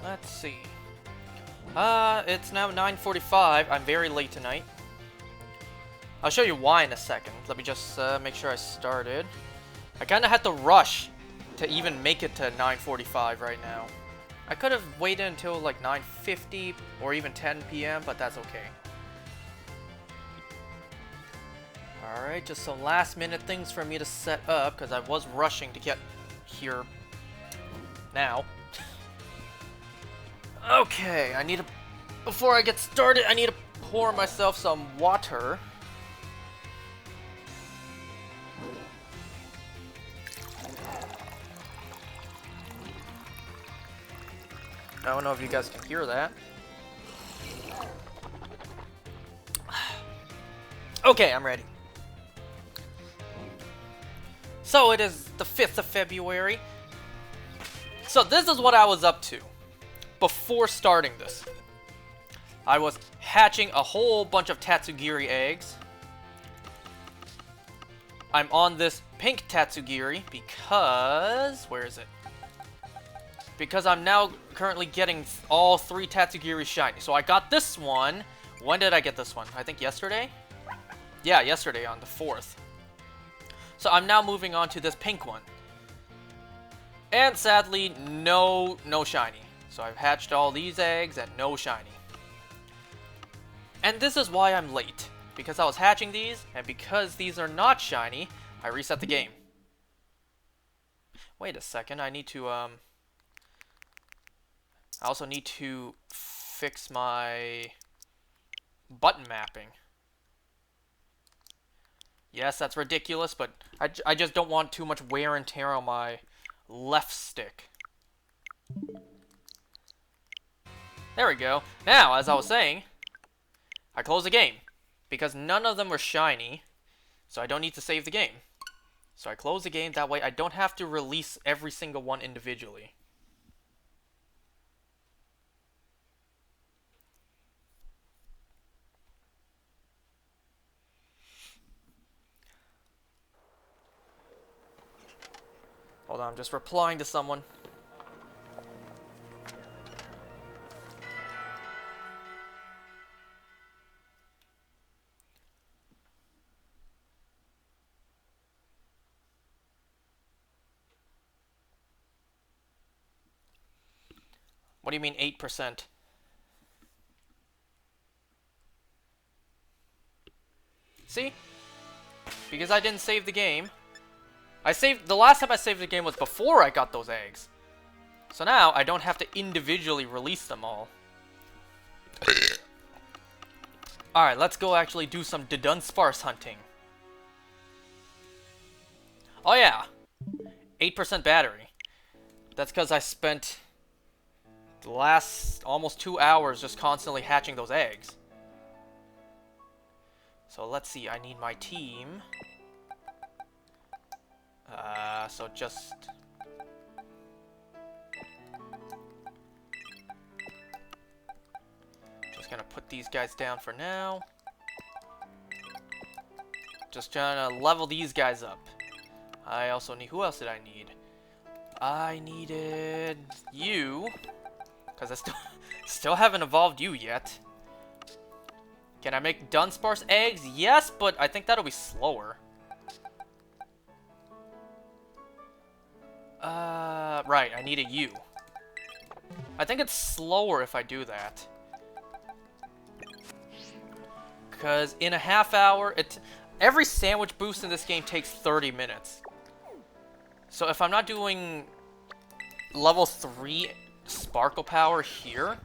Let's see. It's now 9:45. I'm very late tonight. I'll show you why in a second. Let me just make sure I started. I kind of had to rush to even make it to 9:45 right now. I could have waited until like 9:50 or even 10 p.m., but that's okay. Alright, just some last minute things for me to set up, because I was rushing to get here now. Okay, before I get started, I need to pour myself some water. I don't know if you guys can hear that. Okay, I'm ready. So it is the 5th of February. So this is what I was up to before starting this. I was hatching a whole bunch of Tatsugiri eggs. I'm on this pink Tatsugiri because... where is it? Because I'm now currently getting all 3 Tatsugiri shiny. So I got this one. When did I get this one? I think yesterday? Yeah, yesterday on the 4th. So I'm now moving on to this pink one. And sadly, no shiny. So I've hatched all these eggs and no shiny. And this is why I'm late. Because I was hatching these, and because these are not shiny, I reset the game. Wait a second, I need to, I also need to fix my button mapping. Yes, that's ridiculous, but I just don't want too much wear and tear on my left stick. There we go. Now, as I was saying, I close the game. Because none of them were shiny, so I don't need to save the game. So I close the game, that way I don't have to release every single one individually. Hold on, I'm just replying to someone. What do you mean 8%? See? Because I didn't save the game. The last time I saved the game was before I got those eggs. So now I don't have to individually release them all. Alright, let's go actually do some Dudunsparce hunting. Oh yeah, 8% battery. That's because I spent the last almost 2 hours just constantly hatching those eggs. So let's see, I need my team. So just gonna put these guys down for now. Just trying to level these guys up. I also need, who else did I need? I needed you, because I still haven't evolved you yet. Can I make Dudunsparce eggs? Yes, but I think that'll be slower. Right, I need a U. I think it's slower if I do that. Because in a half hour, every sandwich boost in this game takes 30 minutes. So if I'm not doing level 3 sparkle power here,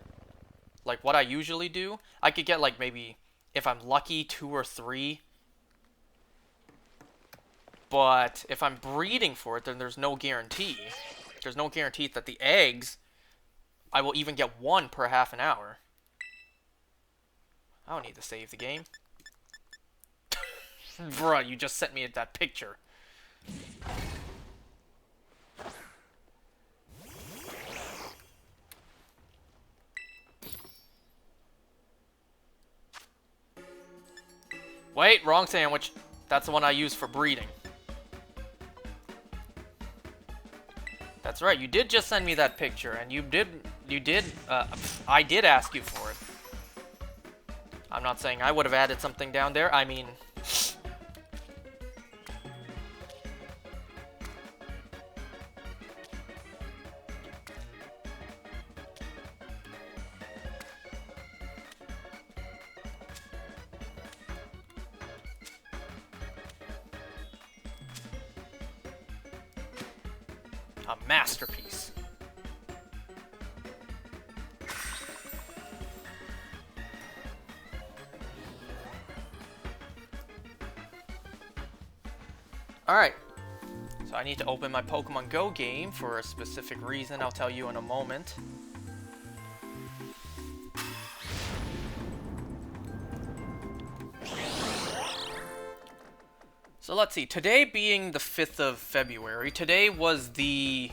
like what I usually do, I could get like maybe, if I'm lucky, 2 or 3. But if I'm breeding for it, then there's no guarantee. There's no guarantee that the eggs, I will even get 1 per half an hour. I don't need to save the game. Bruh, you just sent me that picture. Wait, wrong sandwich. That's the one I use for breeding. That's right, you did just send me that picture, and you did You did, I did ask you for it. I'm not saying I would have added something down there, I mean... A masterpiece. Alright, so I need to open my Pokemon Go game for a specific reason I'll tell you in a moment. So let's see, today being the 5th of February, today was the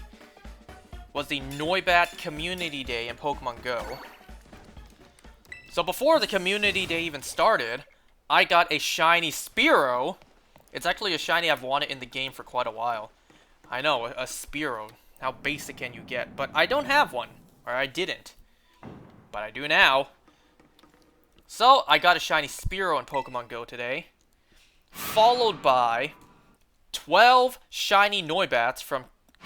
Noibat Community Day in Pokemon Go. So before the Community Day even started, I got a shiny Spearow. It's actually a shiny I've wanted in the game for quite a while. I know, a Spearow. How basic can you get? But I don't have one. Or I didn't. But I do now. So, I got a shiny Spearow in Pokemon Go today. Followed by 12 shiny Noibats from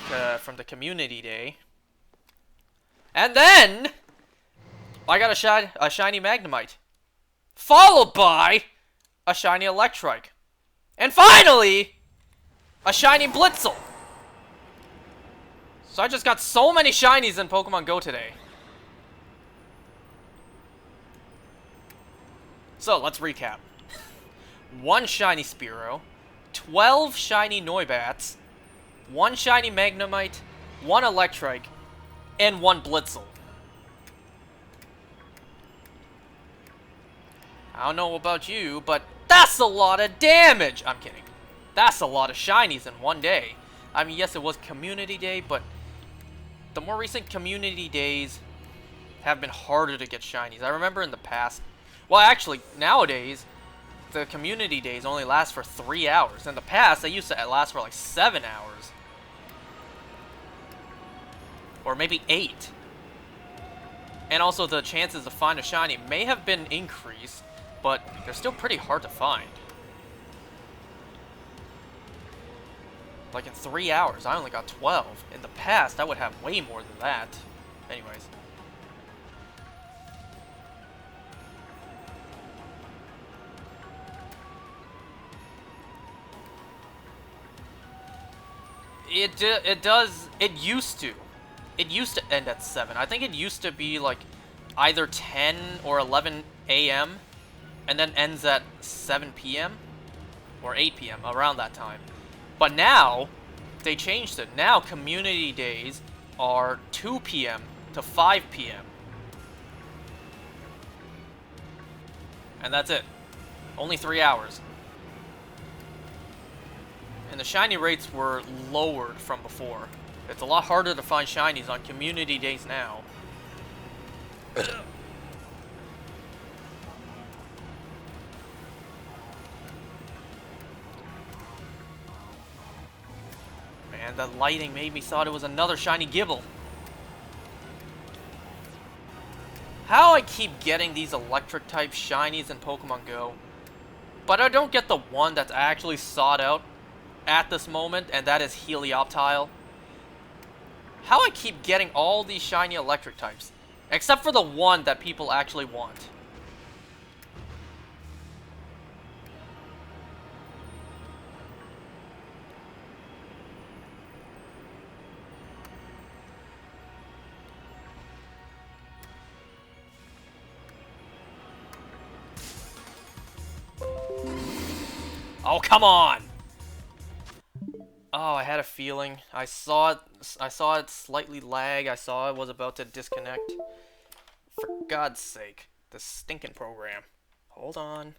the Community Day. And then, I got a shiny Magnemite. Followed by a shiny Electrike. And finally, a shiny Blitzel. So I just got so many shinies in Pokemon Go today. So let's recap. 1 shiny Spearow, 12 shiny Noibats, 1 shiny Magnemite, 1 Electrike, and 1 Blitzel. I don't know about you, but that's a lot of damage! I'm kidding. That's a lot of shinies in one day. I mean, yes, it was Community Day, but the more recent Community Days have been harder to get shinies. I remember in the past... Well, actually, nowadays, the Community Days only last for 3 hours. In the past, they used to last for like 7 hours. Or maybe 8. And also, the chances to find a shiny may have been increased, but they're still pretty hard to find. Like in 3 hours, I only got 12. In the past, I would have way more than that. Anyways. It used to. It used to end at 7. I think it used to be like either 10 or 11 a.m. and then ends at 7 p.m. or 8 p.m. around that time. But now, they changed it. Now, Community Days are 2 p.m. to 5 p.m. And that's it. Only 3 hours. And the shiny rates were lowered from before. It's a lot harder to find shinies on Community Days now. Man, the lighting made me thought it was another shiny Gibble. How I keep getting these electric type shinies in Pokemon Go, but I don't get the one that's actually sought out at this moment, and that is Helioptile. How I keep getting all these shiny electric types, except for the one that people actually want. Oh, come on! Oh, I had a feeling. I saw it slightly lag. I saw it was about to disconnect. For God's sake. This stinking program. Hold on.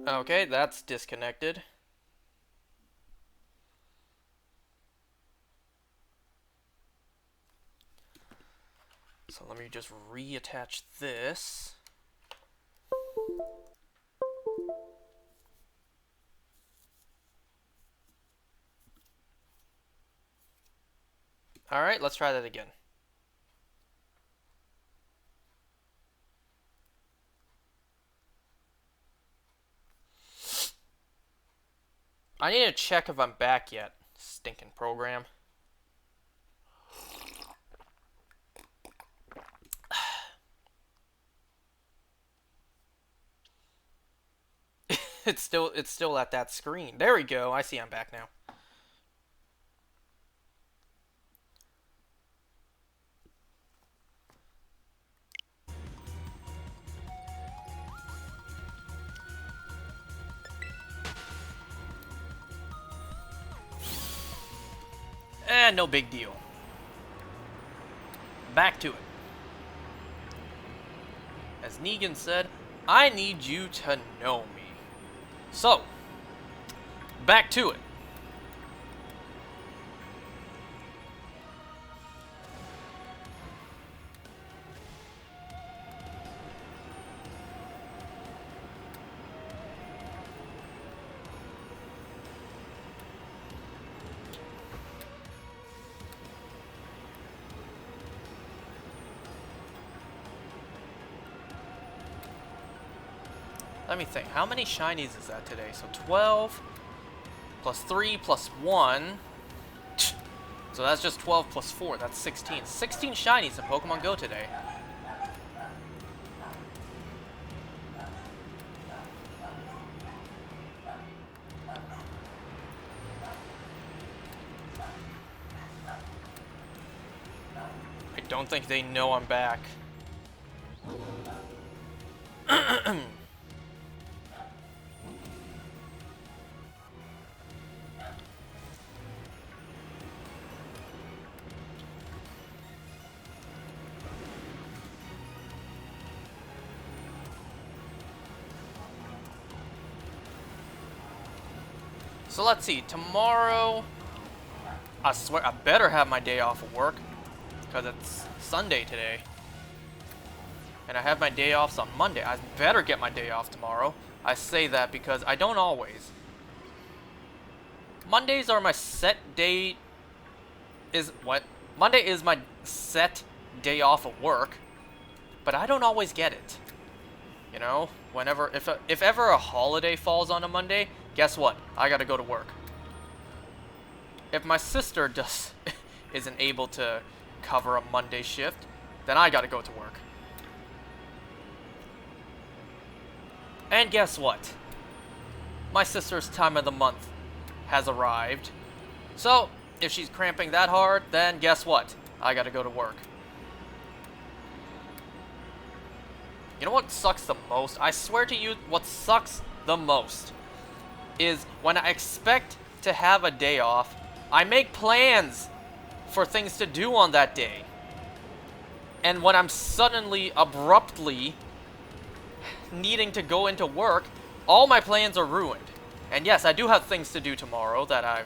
Okay, that's disconnected. So let me just reattach this. Alright, let's try that again. I need to check if I'm back yet. Stinking program. It's still at that screen. There we go. I see I'm back now. No big deal. Back to it. As Negan said, I need you to know me. So, back to it. Let me think. How many shinies is that today? So 12 plus 3 plus 1. So that's just 12 plus 4. That's 16. 16 shinies in Pokemon Go today. I don't think they know I'm back. So let's see, tomorrow, I swear, I better have my day off of work, because it's Sunday today. And I have my day offs on Monday. I better get my day off tomorrow. I say that because I don't always. Mondays are my set day, Monday is my set day off of work, but I don't always get it. You know, whenever, if ever a holiday falls on a Monday, guess what? I gotta go to work. If my sister isn't able to cover a Monday shift, then I gotta go to work. And guess what? My sister's time of the month has arrived. So, if she's cramping that hard, then guess what? I gotta go to work. You know what sucks the most? I swear to you, what sucks the most is when I expect to have a day off, I make plans for things to do on that day. And when I'm suddenly, abruptly needing to go into work, all my plans are ruined. And yes, I do have things to do tomorrow that I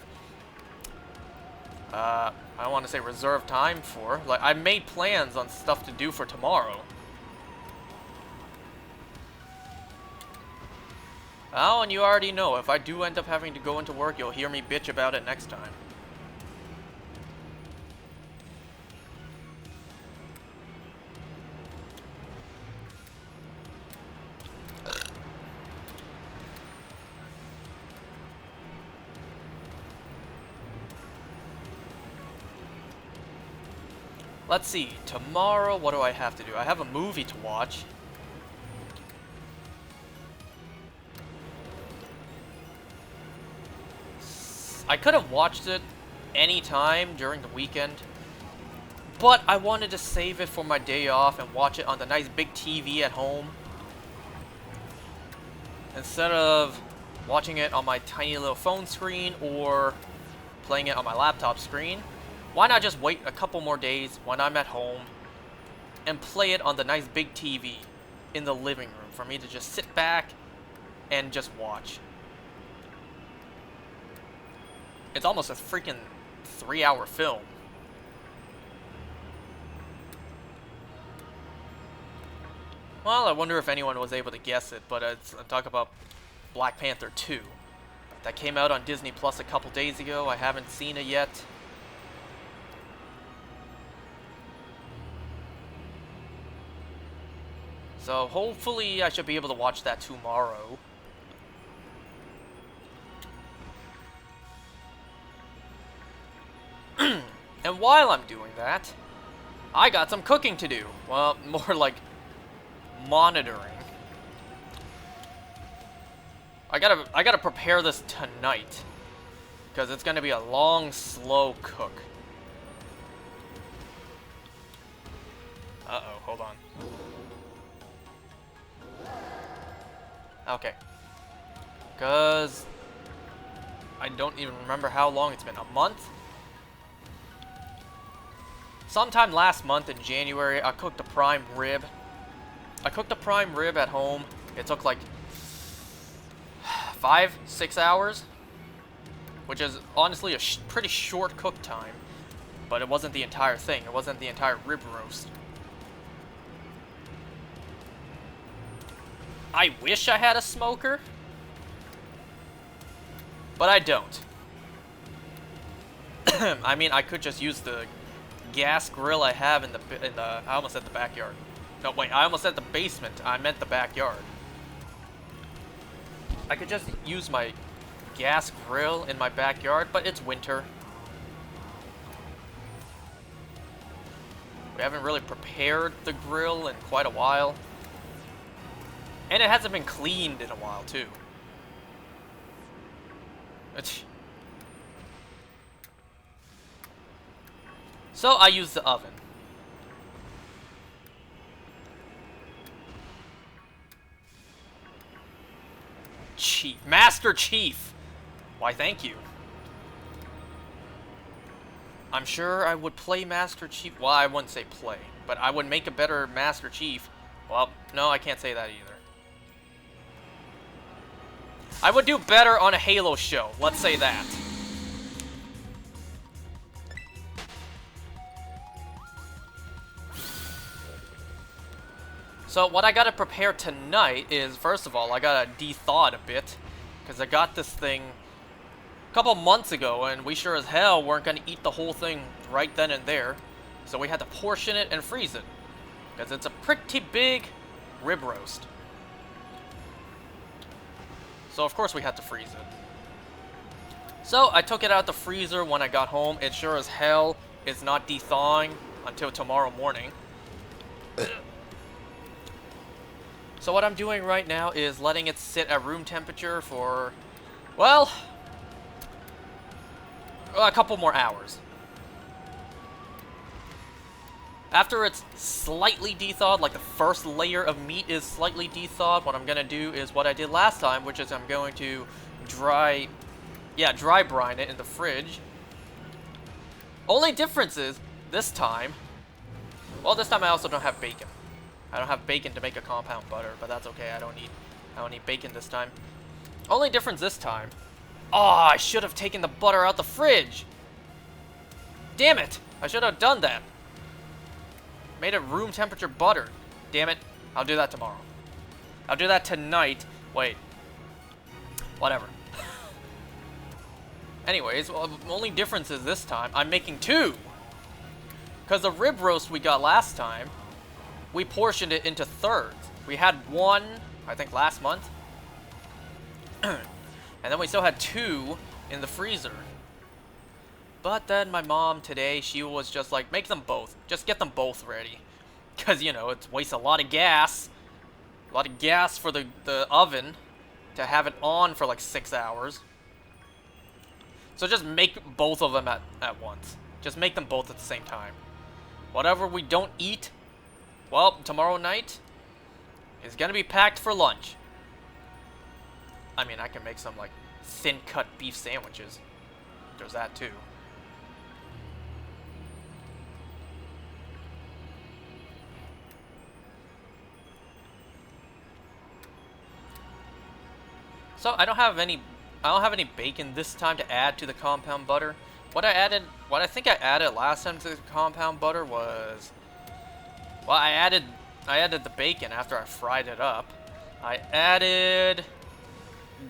don't want to say reserved time for. Like, I made plans on stuff to do for tomorrow. Oh, and you already know, if I do end up having to go into work, you'll hear me bitch about it next time. Let's see, tomorrow, what do I have to do? I have a movie to watch. I could have watched it any time during the weekend, but I wanted to save it for my day off and watch it on the nice big TV at home, instead of watching it on my tiny little phone screen or playing it on my laptop screen. Why not just wait a couple more days when I'm at home and play it on the nice big TV in the living room for me to just sit back and just watch. It's almost a freaking 3-hour film. Well, I wonder if anyone was able to guess it, but I'm talking about Black Panther 2. That came out on Disney Plus a couple days ago. I haven't seen it yet. So hopefully I should be able to watch that tomorrow. And while I'm doing that, I got some cooking to do. Well, more like monitoring. I gotta prepare this tonight, because it's gonna be a long, slow cook. Uh-oh, hold on. Okay. Because I don't even remember how long it's been. A month? Sometime last month in January, I cooked a prime rib. I cooked a prime rib at home. It took like 5-6 hours, which is honestly a pretty short cook time, but it wasn't the entire thing. It wasn't the entire rib roast. I wish I had a smoker, but I don't. I mean, I could just use the gas grill I have in the I almost said the backyard. No, wait, I almost said the basement. I meant the backyard. I could just use my gas grill in my backyard, but it's winter. We haven't really prepared the grill in quite a while. And it hasn't been cleaned in a while, too. So I use the oven. Chief. Master Chief! Why, thank you. I'm sure I would play Master Chief. Well, I wouldn't say play, but I would make a better Master Chief. Well, no, I can't say that either. I would do better on a Halo show, let's say that. So what I gotta prepare tonight is, first of all, I gotta de-thaw it a bit, because I got this thing a couple months ago, and we sure as hell weren't gonna eat the whole thing right then and there. So we had to portion it and freeze it, because it's a pretty big rib roast. So of course we had to freeze it. So I took it out the freezer when I got home. It sure as hell is not de-thawing until tomorrow morning. So what I'm doing right now is letting it sit at room temperature for, well, a couple more hours. After it's slightly de-thawed, like the first layer of meat is slightly de-thawed, what I'm going to do is what I did last time, which is I'm going to dry brine it in the fridge. Only difference is, this time I also don't have bacon. I don't have bacon to make a compound butter, but that's okay. I don't need bacon this time. Only difference this time. Oh, I should have taken the butter out the fridge. Damn it! I should have done that. Made it room temperature butter. Damn it. I'll do that tomorrow. I'll do that tonight. Wait. Whatever. Anyways, well, the only difference is this time I'm making two. Because the rib roast we got last time, we portioned it into thirds. We had one, I think, last month. And then we still had two in the freezer. But then my mom today, she was just like, make them both. Just get them both ready. Because, you know, it wastes a lot of gas. A lot of gas for the oven to have it on for like 6 hours. So just make both of them at once. Just make them both at the same time. Whatever we don't eat, well, tomorrow night is gonna be packed for lunch. I mean, I can make some, like, thin-cut beef sandwiches. There's that, too. So, I don't have any bacon this time to add to the compound butter. What I think I added last time to the compound butter was, well, I added the bacon after I fried it up. I added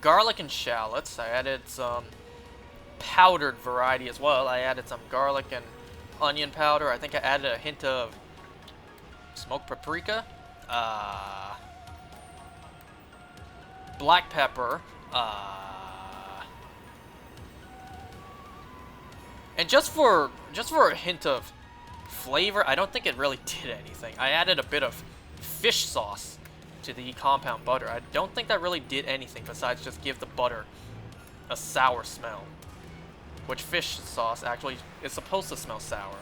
garlic and shallots. I added some powdered variety as well. I added some garlic and onion powder. I think I added a hint of smoked paprika. black pepper, and just for a hint of flavor, I don't think it really did anything. I added a bit of fish sauce to the compound butter. I don't think that really did anything besides just give the butter a sour smell, which fish sauce actually is supposed to smell sour.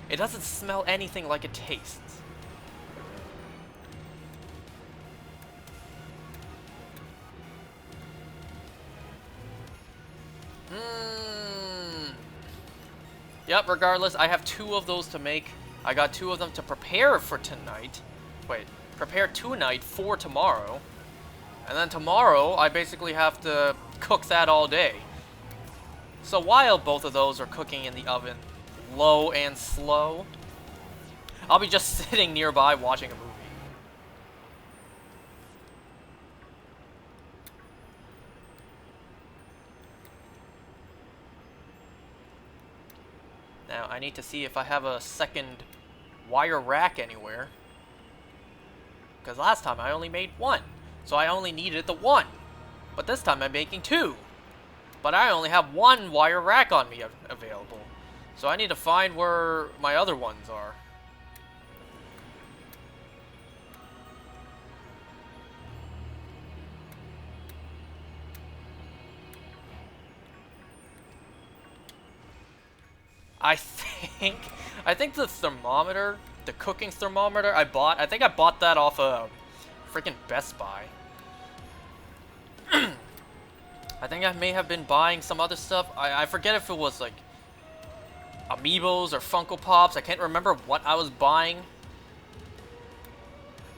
It doesn't smell anything like it tastes. Yep, regardless, I have 2 of those to make. I got 2 of them to prepare for tonight. Wait, prepare tonight for tomorrow. And then tomorrow, I basically have to cook that all day. So while both of those are cooking in the oven, low and slow, I'll be just sitting nearby watching a movie. Now, I need to see if I have a second wire rack anywhere. Because last time I only made 1. So I only needed the 1. But this time I'm making 2. But I only have 1 wire rack on me available. So I need to find where my other ones are. I think the thermometer, the cooking thermometer I think I bought that off of freaking Best Buy. I think I may have been buying some other stuff. I forget if it was like Amiibos or Funko Pops. I can't remember what I was buying.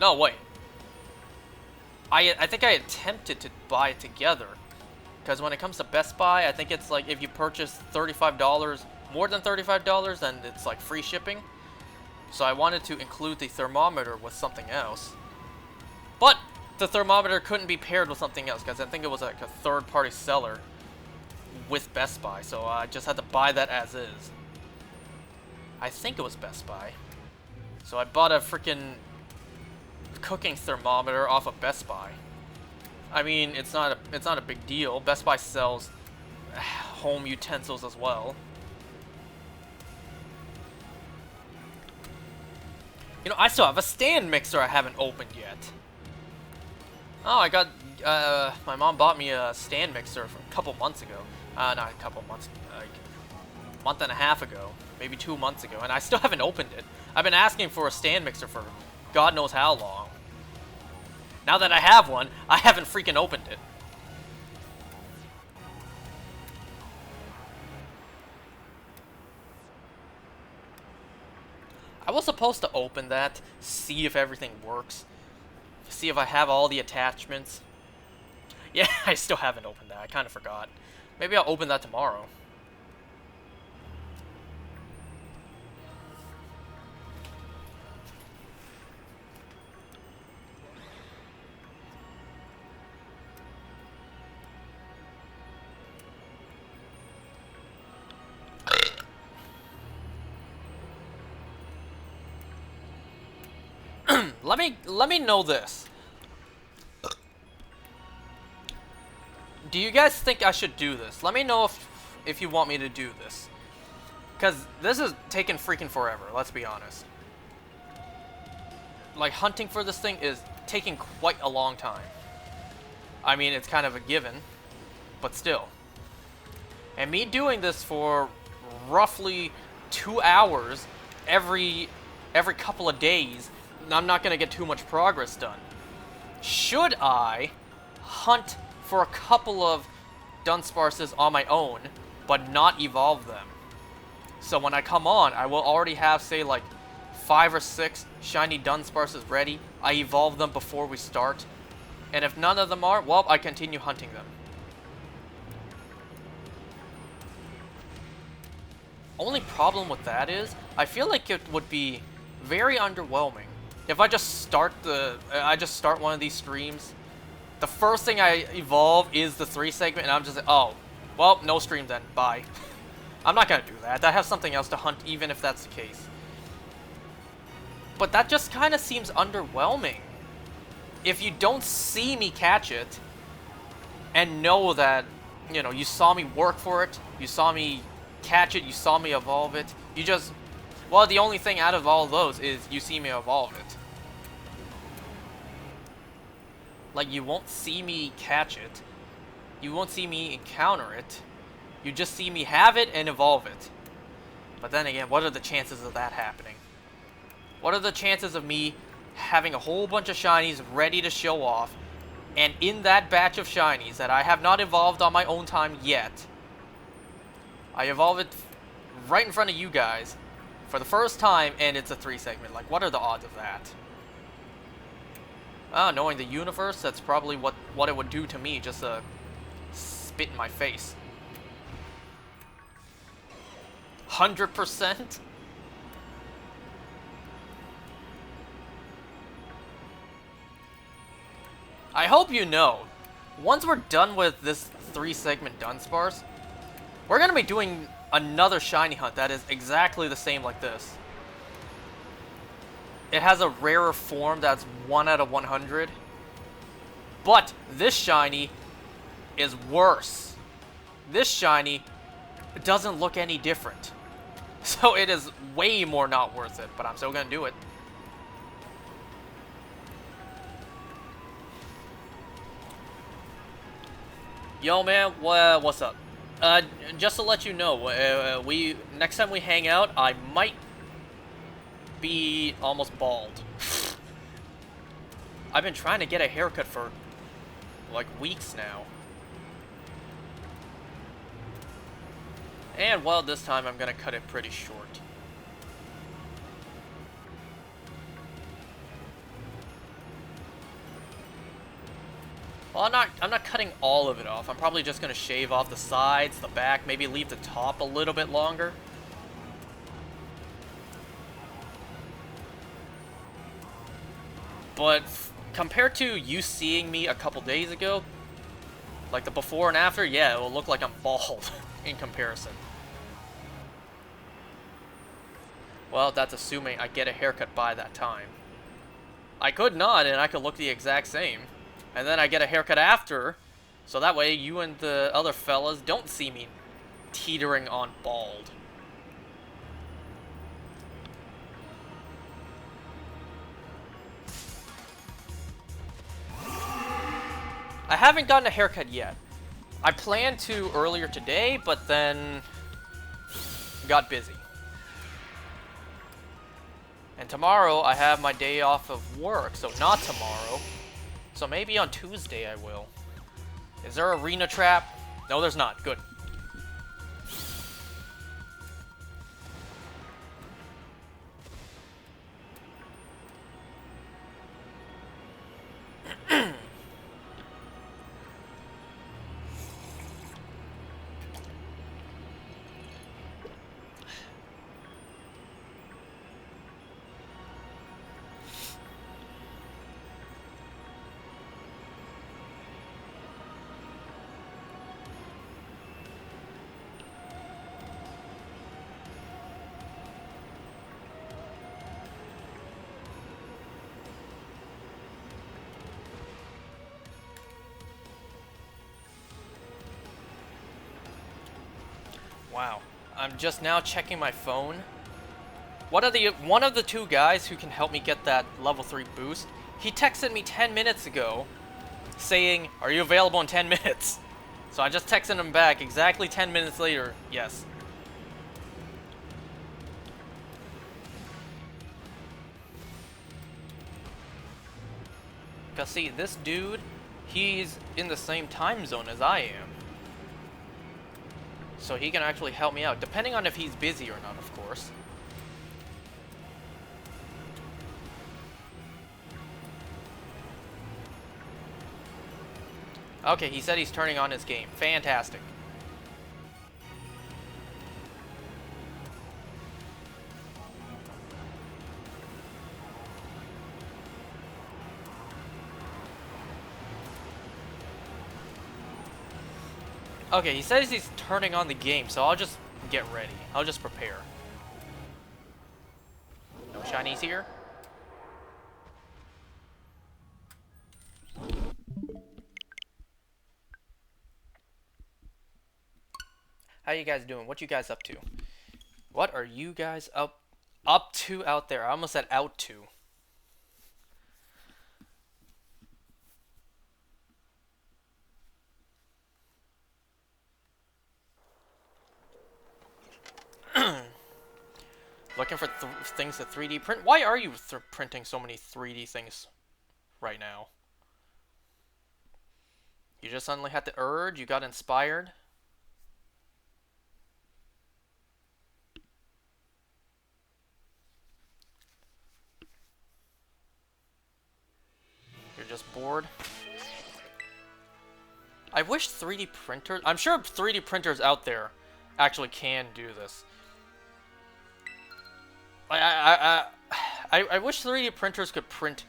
No, wait. I think I attempted to buy it together. Because when it comes to Best Buy, I think it's like if you purchase $35, more than $35, then it's like free shipping. So I wanted to include the thermometer with something else. But the thermometer couldn't be paired with something else because I think it was like a third-party seller with Best Buy. So I just had to buy that as is. I think it was Best Buy. So I bought a freaking cooking thermometer off of Best Buy. I mean, it's not a big deal. Best Buy sells home utensils as well. You know, I still have a stand mixer I haven't opened yet. Oh, I got, my mom bought me a stand mixer a couple months ago. Not a couple months, like a month and a half ago. Maybe 2 months ago, and I still haven't opened it. I've been asking for a stand mixer for God knows how long. Now that I have one, I haven't freaking opened it. I was supposed to open that, see if everything works, see if I have all the attachments. Yeah, I still haven't opened that. I kind of forgot. Maybe I'll open that tomorrow. Let me know this. Do you guys think I should do this? Let me know if you want me to do this. Because this is taking freaking forever, let's be honest. Like, hunting for this thing is taking quite a long time. I mean, it's kind of a given, but still. And me doing this for roughly 2 hours every couple of days, I'm not going to get too much progress done. Should I hunt for a couple of Dudunsparces on my own, but not evolve them? So when I come on, I will already have, say, like 5 or 6 shiny Dudunsparces ready. I evolve them before we start. And if none of them are, well, I continue hunting them. Only problem with that is, I feel like it would be very underwhelming if I just start one of these streams. The first thing I evolve is the 3 segment, and I'm just like, oh, well, no stream then, bye. I'm not gonna do that. I have something else to hunt, even if that's the case. But that just kind of seems underwhelming. If you don't see me catch it, and know that, you know, you saw me work for it, you saw me catch it, you saw me evolve it, you just... Well, the only thing out of all those is you see me evolve it. Like, you won't see me catch it. You won't see me encounter it. You just see me have it and evolve it. But then again, what are the chances of that happening? What are the chances of me having a whole bunch of shinies ready to show off, and in that batch of shinies that I have not evolved on my own time yet, I evolve it right in front of you guys for the first time, and it's a 3-segment. Like, what are the odds of that? Knowing the universe, that's probably what it would do to me, just spit in my face. 100%? I hope you know, once we're done with this 3-segment Dudunsparce, we're going to be doing another shiny hunt that is exactly the same like this. It has a rarer form that's 1 out of 100. But this shiny is worse. This shiny doesn't look any different. So it is way more not worth it, but I'm still going to do it. Yo, man, what's up? Just to let you know, next time we hang out, I might be almost bald. I've been trying to get a haircut for, like, weeks now. And, well, this time I'm gonna cut it pretty short. Well, I'm not cutting all of it off. I'm probably just gonna shave off the sides, the back, maybe leave the top a little bit longer. But compared to you seeing me a couple days ago, like the before and after, yeah, it will look like I'm bald in comparison. Well, that's assuming I get a haircut by that time. I could not, and I could look the exact same. And then I get a haircut after, so that way you and the other fellas don't see me teetering on bald. I haven't gotten a haircut yet. I planned to earlier today, but then got busy. And tomorrow I have my day off of work, so not tomorrow. So maybe on Tuesday I will. Is there an arena trap? No, there's not. Good. Wow. I'm just now checking my phone. One of the two guys who can help me get that level 3 boost, he texted me 10 minutes ago saying, "Are you available in 10 minutes?" So I just texted him back exactly 10 minutes later, yes. Because see, this dude, he's in the same time zone as I am. So he can actually help me out, depending on if he's busy or not, of course. Okay, he said he's turning on his game. Fantastic. Okay, he says he's turning on the game, so I'll just get ready. I'll just prepare. No shinies here? How you guys doing? What you guys up to? What are you guys up to out there? I almost said out to. Looking for things to 3D print? Why are you printing so many 3D things right now? You just suddenly had the urge? You got inspired? You're just bored? I wish 3D printers... I'm sure 3D printers out there actually can do this. I wish 3D printers could print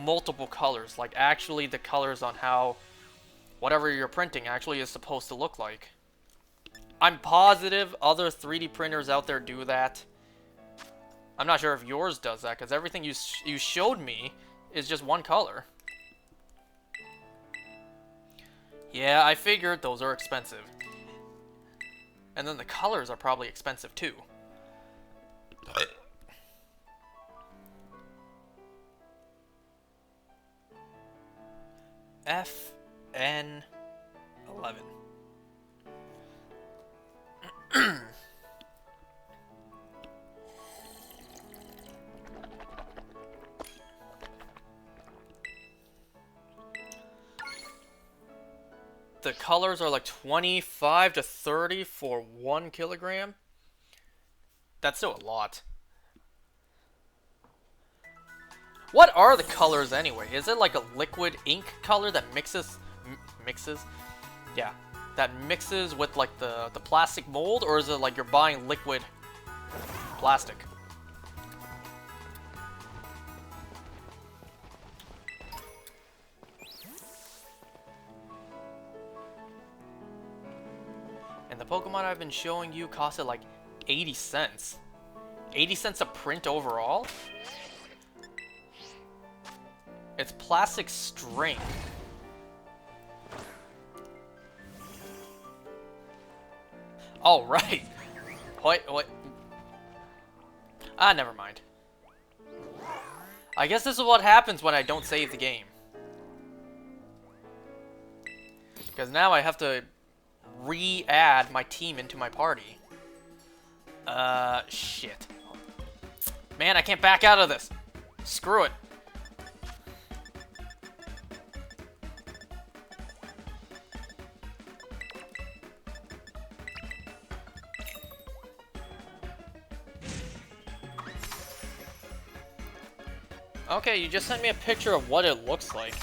multiple colors, like actually the colors on how whatever you're printing actually is supposed to look like. I'm positive other 3D printers out there do that. I'm not sure if yours does that, because everything you showed me is just one color. Yeah, I figured those are expensive. And then the colors are probably expensive too. FN11. The colors are like 25 to 30 for 1 kilogram. That's still a lot. What are the colors anyway? Is it like a liquid ink color that mixes? Yeah, that mixes with like the plastic mold, or is it like you're buying liquid plastic? And the Pokemon I've been showing you costed like 80 cents. 80 cents a print overall? It's plastic string. Oh, right. Wait. Ah, never mind. I guess this is what happens when I don't save the game. Because now I have to re-add my team into my party. Shit. Man, I can't back out of this. Screw it. Okay, you just sent me a picture of what it looks like.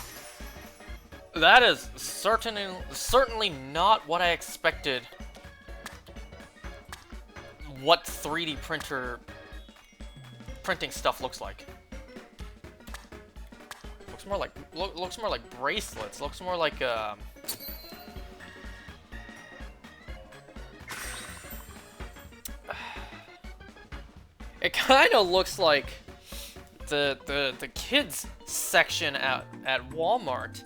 That is certainly not what I expected. What 3D printing stuff looks like. Looks more like bracelets. Looks more like It kind of looks like the kids section at Walmart.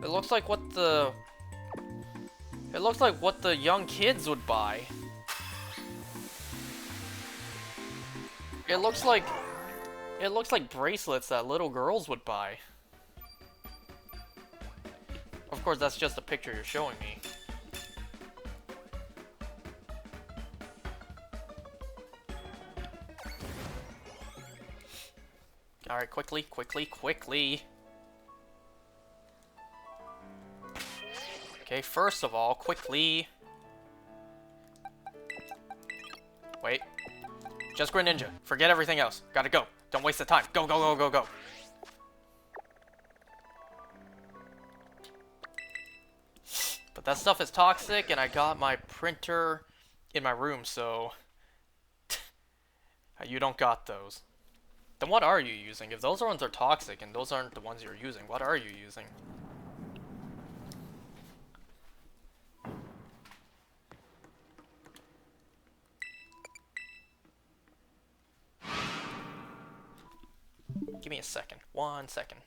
It looks like what the young kids would buy. It looks like bracelets that little girls would buy. Of course, that's just a picture you're showing me. Alright, quickly. Okay, first of all, quickly. Wait. Just Greninja. Forget everything else. Gotta go. Don't waste the time. Go. But that stuff is toxic, and I got my printer in my room, so you don't got those. Then what are you using? If those ones are toxic and those aren't the ones you're using, what are you using? Give me a second. 1 second.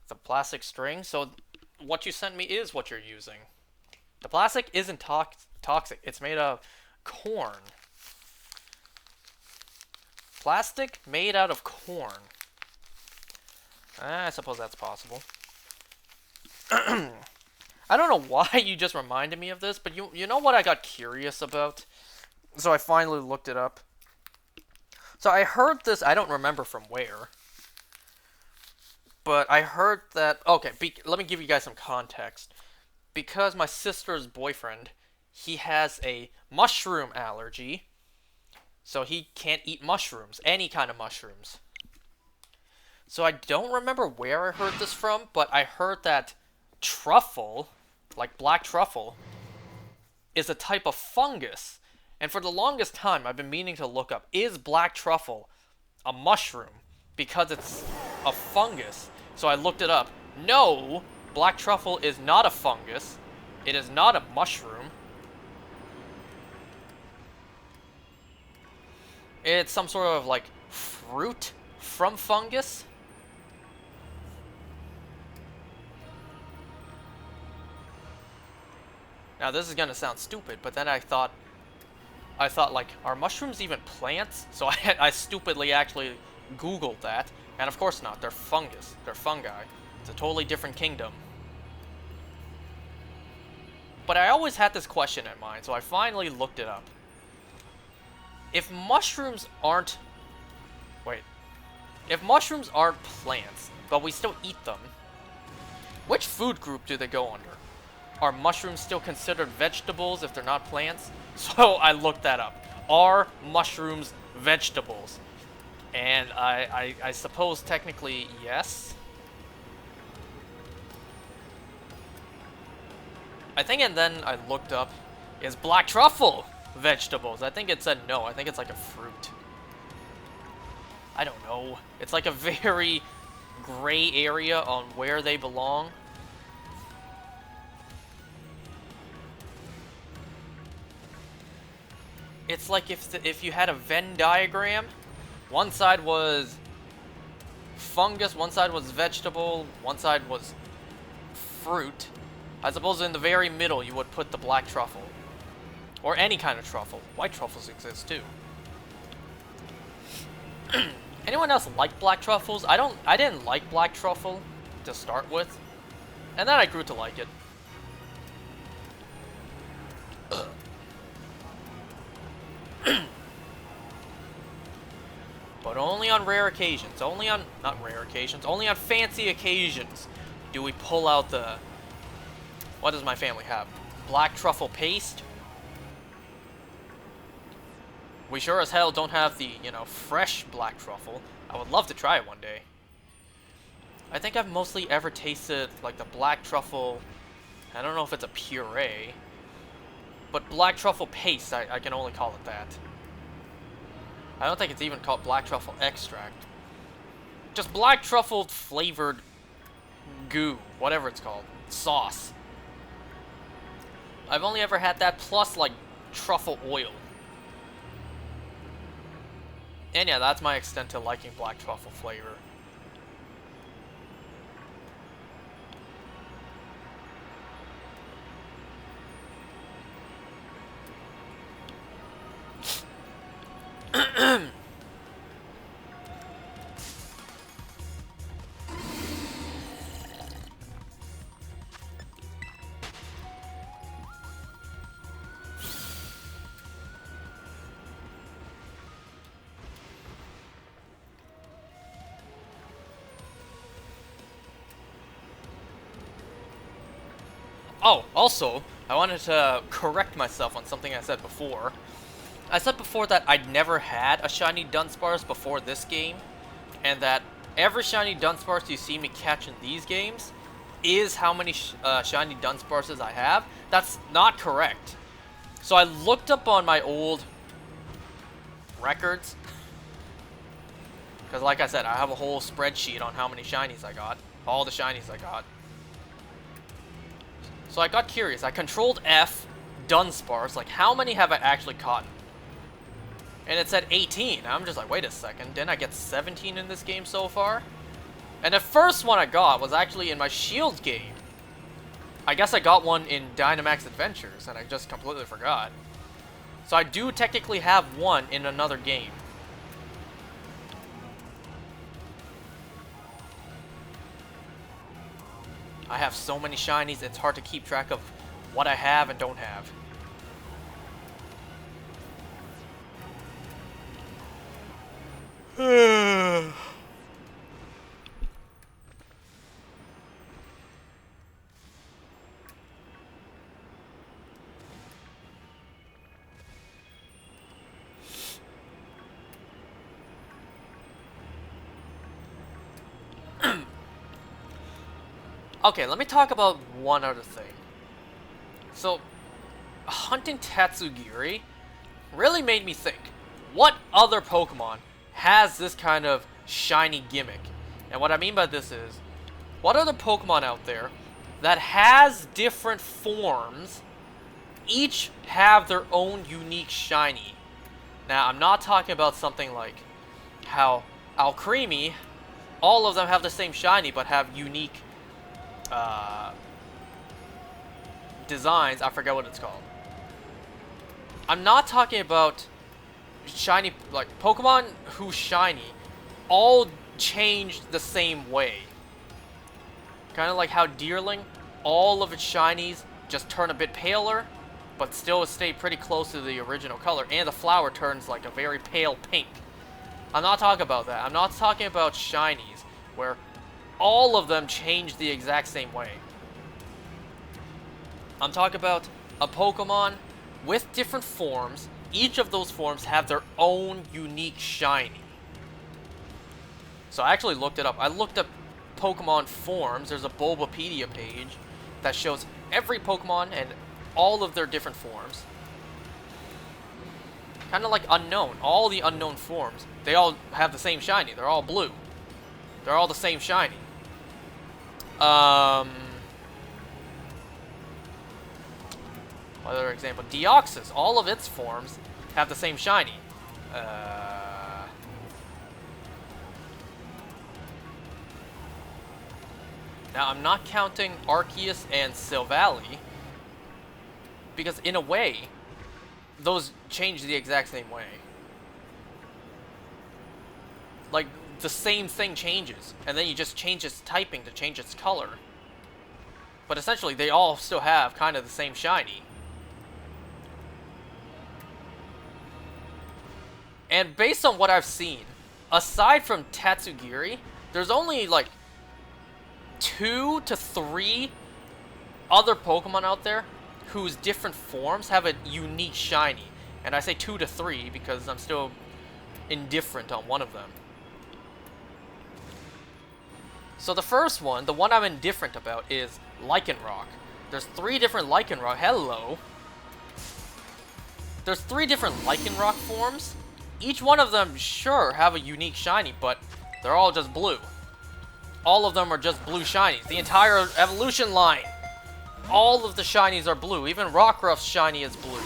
It's a plastic string, so what you sent me is what you're using. The plastic isn't toxic. It's made of corn. Plastic made out of corn. I suppose that's possible. I don't know why you just reminded me of this, but you know what I got curious about? So I finally looked it up. So I heard this, I don't remember from where, but I heard that, okay, let me give you guys some context. Because my sister's boyfriend, he has a mushroom allergy, so he can't eat mushrooms, any kind of mushrooms. So I don't remember where I heard this from, but I heard that truffle, like black truffle, is a type of fungus. And for the longest time, I've been meaning to look up, is black truffle a mushroom? Because it's a fungus. So I looked it up. No, black truffle is not a fungus. It is not a mushroom. It's some sort of, like, fruit from fungus. Now, this is gonna sound stupid, but then I thought, like, are mushrooms even plants? So I stupidly actually Googled that, and of course not. They're fungus. They're fungi. It's a totally different kingdom. But I always had this question in mind, so I finally looked it up. If mushrooms aren't... Wait. If mushrooms aren't plants, but we still eat them, which food group do they go under? Are mushrooms still considered vegetables if they're not plants? So I looked that up. Are mushrooms vegetables? And I suppose technically yes. I think, and then I looked up, is black truffle vegetables? I think it said no. I think it's like a fruit. I don't know. It's like a very gray area on where they belong. It's like if you had a Venn diagram, one side was fungus, one side was vegetable, one side was fruit. I suppose in the very middle you would put the black truffle. Or any kind of truffle. White truffles exist too. Anyone else like black truffles? I didn't like black truffle to start with. And then I grew to like it. But only on rare occasions. Only on... Not rare occasions. Only on fancy occasions do we pull out the... What does my family have? Black truffle paste? We sure as hell don't have the, you know, fresh black truffle. I would love to try it one day. I think I've mostly ever tasted, like, the black truffle... I don't know if it's a puree. But black truffle paste, I can only call it that. I don't think it's even called black truffle extract. Just black truffle flavored goo, whatever it's called. Sauce. I've only ever had that plus, like, truffle oil. And yeah, that's my extent to liking black truffle flavor. Oh, also, I wanted to correct myself on something I said before. I said before that I'd never had a shiny Dudunsparce before this game, and that every shiny Dudunsparce you see me catch in these games is how many shiny Dudunsparces I have. That's not correct. So I looked up on my old records, because like I said, I have a whole spreadsheet on how many shinies I got, all the shinies I got. So I got curious. I controlled F, Dudunsparce, like how many have I actually caught? And it said 18. I'm just like, wait a second, didn't I get 17 in this game so far? And the first one I got was actually in my Shield game. I guess I got one in Dynamax Adventures, and I just completely forgot. So I do technically have one in another game. I have so many shinies, it's hard to keep track of what I have and don't have. Okay, let me talk about one other thing. So, hunting Tatsugiri really made me think, what other Pokemon has this kind of shiny gimmick? And what I mean by this is, what other Pokemon out there that has different forms, each have their own unique shiny? Now, I'm not talking about something like how Alcremie, all of them have the same shiny but have unique designs. I forget what it's called. I'm not talking about shiny, like Pokemon whose shiny all change the same way. Kind of like how Deerling, all of its shinies just turn a bit paler, but still stay pretty close to the original color, and the flower turns like a very pale pink. I'm not talking about that. I'm not talking about shinies where all of them change the exact same way. I'm talking about a Pokemon with different forms. Each of those forms have their own unique shiny. So I actually looked it up. I looked up Pokemon forms. There's a Bulbapedia page that shows every Pokemon and all of their different forms. Kind of like Unknown. All the Unknown forms, they all have the same shiny. They're all blue. They're all the same shiny. Another example, Deoxys. All of its forms have the same shiny. Now, I'm not counting Arceus and Silvally, because in a way, those change the exact same way. Like, the same thing changes, and then you just change its typing to change its color. But essentially, they all still have kind of the same shiny. And based on what I've seen, aside from Tatsugiri, there's only like 2 to 3 other Pokemon out there whose different forms have a unique shiny. And I say 2 to 3 because I'm still indifferent on one of them. So the first one, the one I'm indifferent about, is Lycanroc. There's 3 different Lycanroc. Hello. There's 3 different Lycanroc forms. Each one of them, sure, have a unique shiny, but they're all just blue. All of them are just blue shinies. The entire evolution line, all of the shinies are blue. Even Rockruff's shiny is blue.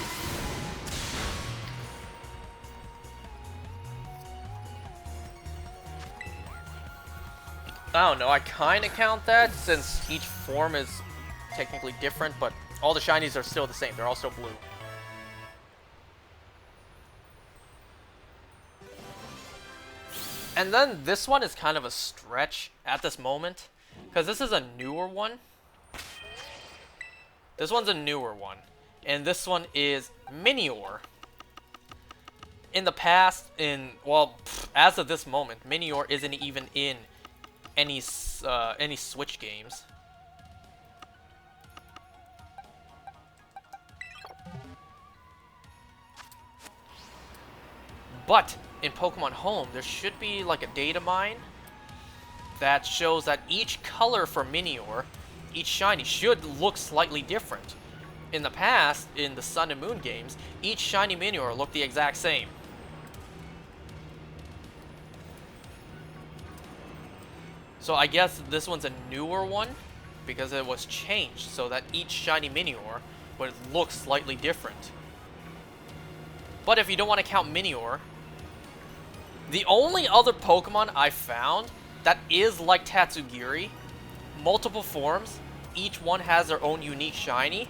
I don't know, I kind of count that since each form is technically different, but all the shinies are still the same. They're all still blue. And then this one is kind of a stretch at this moment, because this is a newer one. This one's a newer one. And this one is Minior. In the past, as of this moment, Minior isn't even in any Switch games. But in Pokemon Home, there should be like a data mine that shows that each color for Minior, each shiny, should look slightly different. In the past, in the Sun and Moon games, each shiny Minior looked the exact same. So I guess this one's a newer one because it was changed so that each shiny Minior would look slightly different. But if you don't want to count Minior, the only other Pokemon I found that is like Tatsugiri, multiple forms, each one has their own unique shiny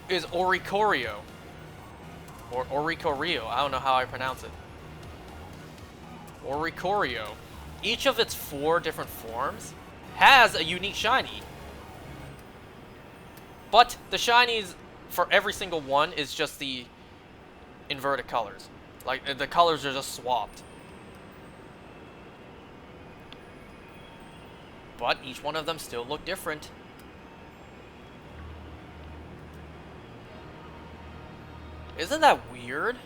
is Oricorio. Or Oricorio, I don't know how I pronounce it. Oricorio. Each of its 4 different forms has a unique shiny. But the shinies for every single one is just the inverted colors. Like, the colors are just swapped. But each one of them still look different. Isn't that weird?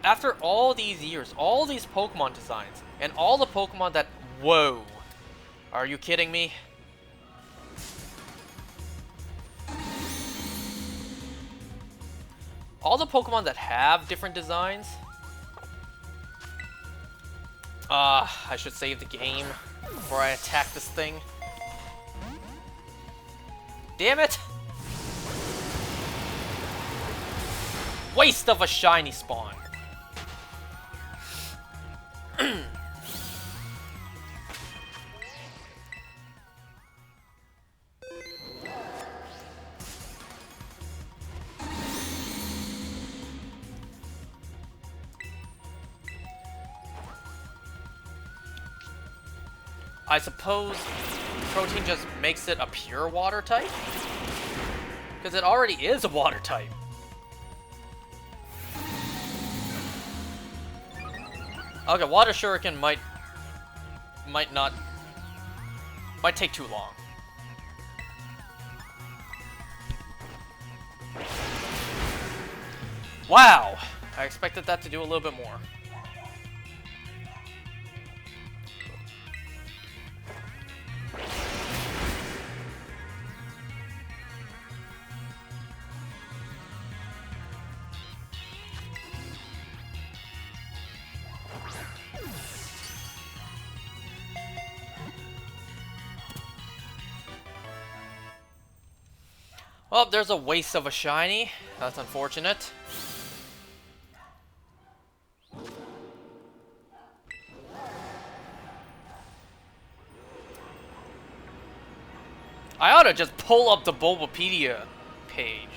After all these years, all these Pokemon designs, and all the Pokemon that... Whoa. Are you kidding me? All the Pokemon that have different designs... I should save the game before I attack this thing. Damn it! Waste of a shiny spawn. I suppose Protein just makes it a pure water type? Because it already is a water type. Okay, Water Shuriken might take too long. Wow! I expected that to do a little bit more. Well, there's a waste of a shiny. That's unfortunate. I ought to just pull up the Bulbapedia page.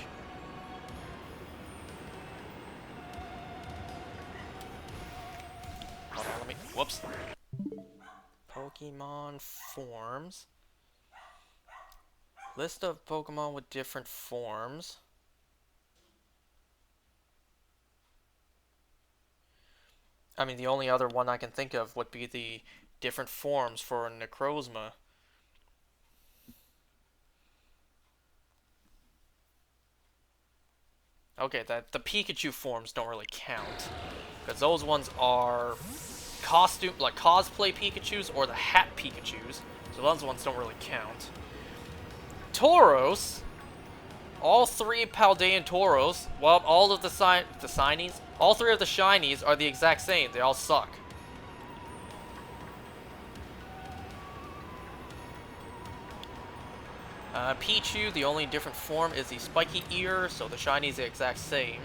Hold on, let me... Whoops. Pokemon forms. List of Pokemon with different forms. I mean, the only other one I can think of would be the different forms for Necrozma. Okay, the Pikachu forms don't really count. Because those ones are costume, like cosplay Pikachus or the hat Pikachus. So those ones don't really count. Tauros, all 3 Paldean Tauros, well, all of the signies, all 3 of the shinies are the exact same. They all suck. Pichu, the only different form is the spiky ear, so the shinies are the exact same.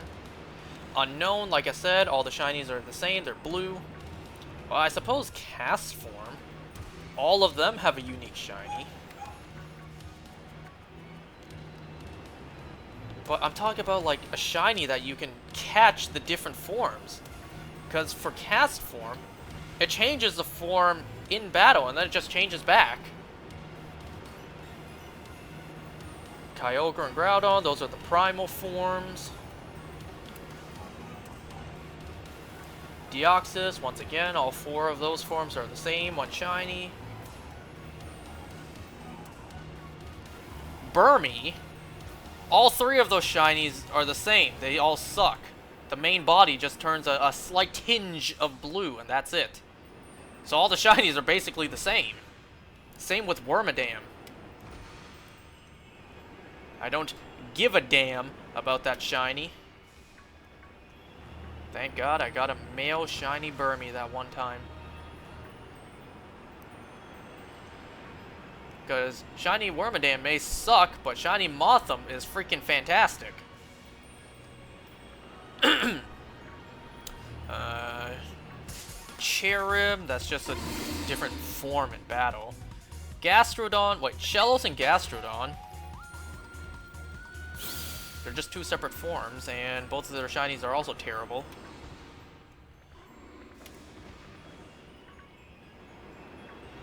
Unknown, like I said, all the shinies are the same. They're blue. Well, I suppose cast form, all of them have a unique shiny. But I'm talking about, like, a shiny that you can catch the different forms. Because for cast form, it changes the form in battle, and then it just changes back. Kyogre and Groudon, those are the primal forms. Deoxys, once again, all 4 of those forms are the same, one shiny. Burmy, all 3 of those shinies are the same. They all suck. The main body just turns a slight tinge of blue, and that's it. So all the shinies are basically the same. Same with Wormadam. I don't give a damn about that shiny. Thank God I got a male shiny Burmy that one time. Because shiny Wormadam may suck, but shiny Mothim is freaking fantastic. Cherub, that's just a different form in battle. Gastrodon, wait, Shellos and Gastrodon. They're just two separate forms, and both of their shinies are also terrible.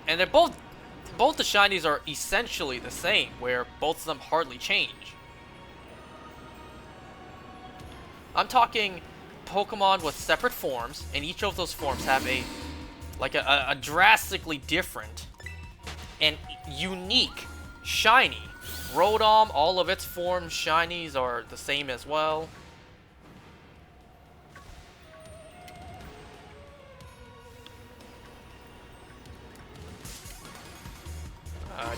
And they're both the shinies are essentially the same, where both of them hardly change. I'm talking Pokemon with separate forms, and each of those forms have a drastically different and unique shiny. Rotom, all of its forms shinies are the same as well.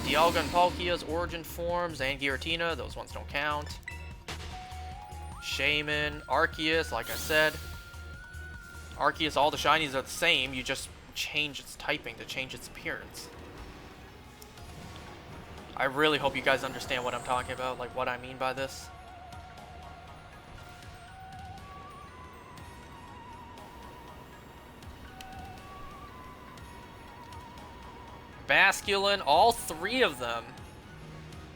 Dialga and Palkia's origin forms, and Giratina, those ones don't count. Shaman, Arceus, like I said. Arceus, all the shinies are the same, you just change its typing to change its appearance. I really hope you guys understand what I'm talking about, like what I mean by this. Basculin, all three of them,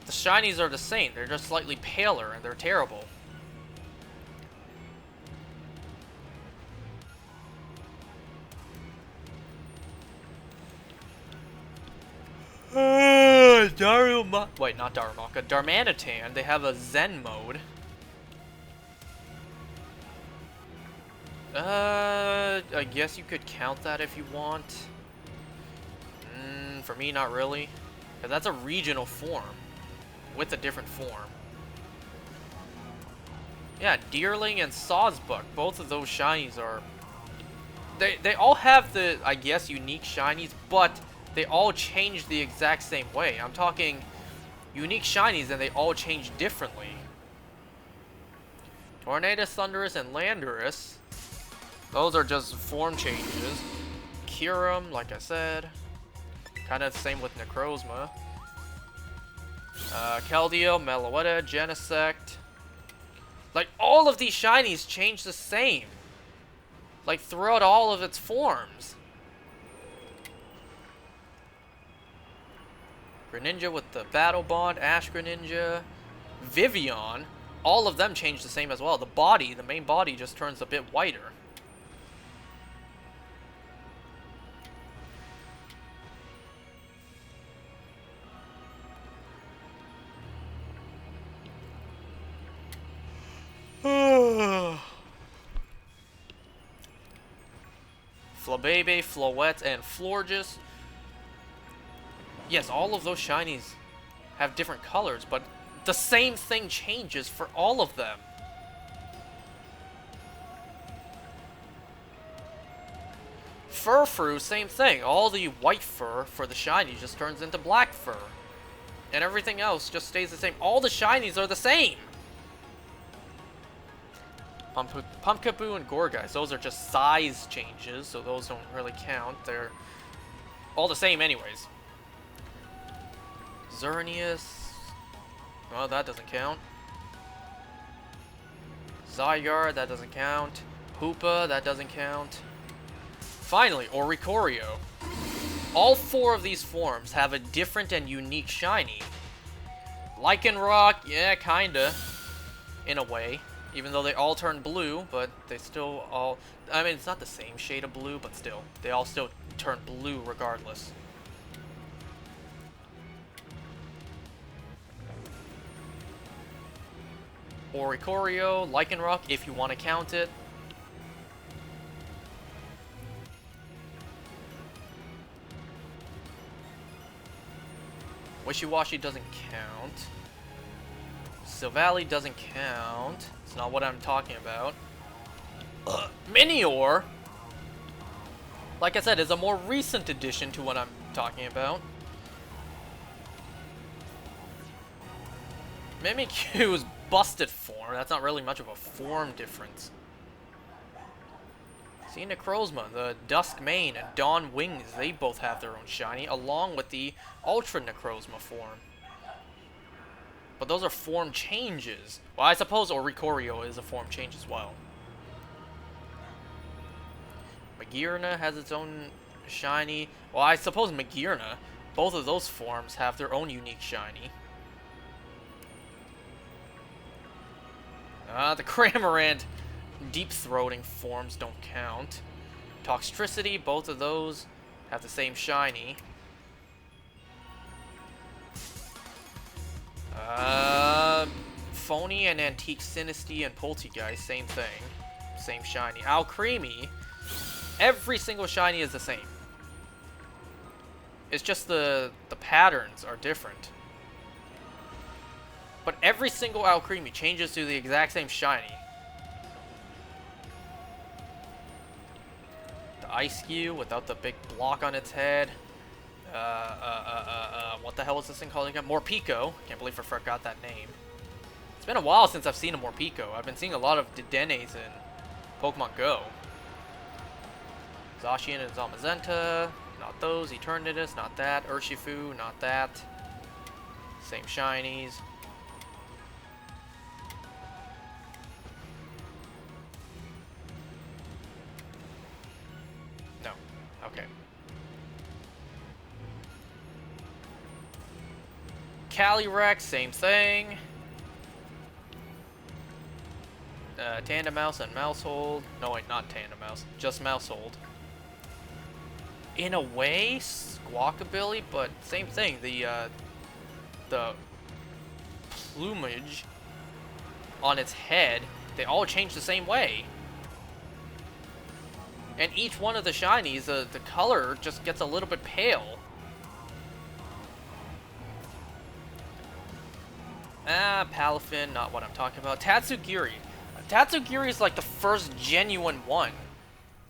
the shinies are the same. They're just slightly paler and they're terrible. Wait, not Darumaka. Darmanitan, they have a Zen mode. I guess you could count that if you want. For me, not really. Because that's a regional form with a different form. Yeah, Deerling and Sawsbuck, both of those shinies are... They all have the, I guess, unique shinies, but they all change the exact same way. I'm talking unique shinies and they all change differently. Tornadus, Thundurus, and Landorus. Those are just form changes. Kyurem, like I said. Kind of the same with Necrozma. Keldeo, Meloetta, Genesect. Like, all of these shinies change the same. Like, throughout all of its forms. Greninja with the Battle Bond, Ash Greninja. Vivian, all of them change the same as well. The body, the main body, just turns a bit whiter. Flabebe, Floette, and Florges. Yes, all of those shinies have different colors, but the same thing changes for all of them. Furfrou, same thing. All the white fur for the shiny just turns into black fur. And everything else just stays the same. All the shinies are the same. Pumpkaboo and Gorgeist, those are just size changes, so those don't really count. They're all the same anyways. Xerneas, well, that doesn't count. Zygarde, that doesn't count. Hoopa, that doesn't count. Finally, Oricorio. All four of these forms have a different and unique shiny. Lycanroc, yeah, kinda, in a way. Even though they all turn blue, but they still all... I mean, it's not the same shade of blue, but still. They all still turn blue regardless. Oricorio, Lycanroc, if you want to count it. Wishiwashi doesn't count. Silvally doesn't count. It's not what I'm talking about. Minior, like I said, is a more recent addition to what I'm talking about. Mimikyu's busted form. That's not really much of a form difference. See, Necrozma, the Dusk Mane, and Dawn Wings, they both have their own shiny, along with the Ultra Necrozma form. But those are form changes. Well, I suppose Oricorio is a form change as well. Magearna has its own shiny. Well, I suppose Magearna both of those forms have their own unique shiny. The Cramorant deep-throating forms don't count. Toxtricity, both of those have the same shiny. Phony and Antique Sinistea and Poltegeist, same thing. Same shiny. Alcremie, every single shiny is the same. It's just the patterns are different. But every single Alcremie changes to the exact same shiny. The Ice-Q without the big block on its head. What the hell is this thing called again? Morpeko. Can't believe I forgot that name. It's been a while since I've seen a Morpeko. I've been seeing a lot of Dedennes in Pokemon Go. Zacian and Zamazenta. Not those. Eternatus. Not that. Urshifu. Not that. Same shinies. No. Okay. Calyrex, same thing. Tandemouse and Mousehold. No, wait, not Tandemouse. Just Mousehold. In a way, Squawkabilly, but same thing. The plumage on its head, they all change the same way. And each one of the shinies, the color just gets a little bit pale. Palafin, not what I'm talking about. Tatsugiri. Tatsugiri is like the first genuine one,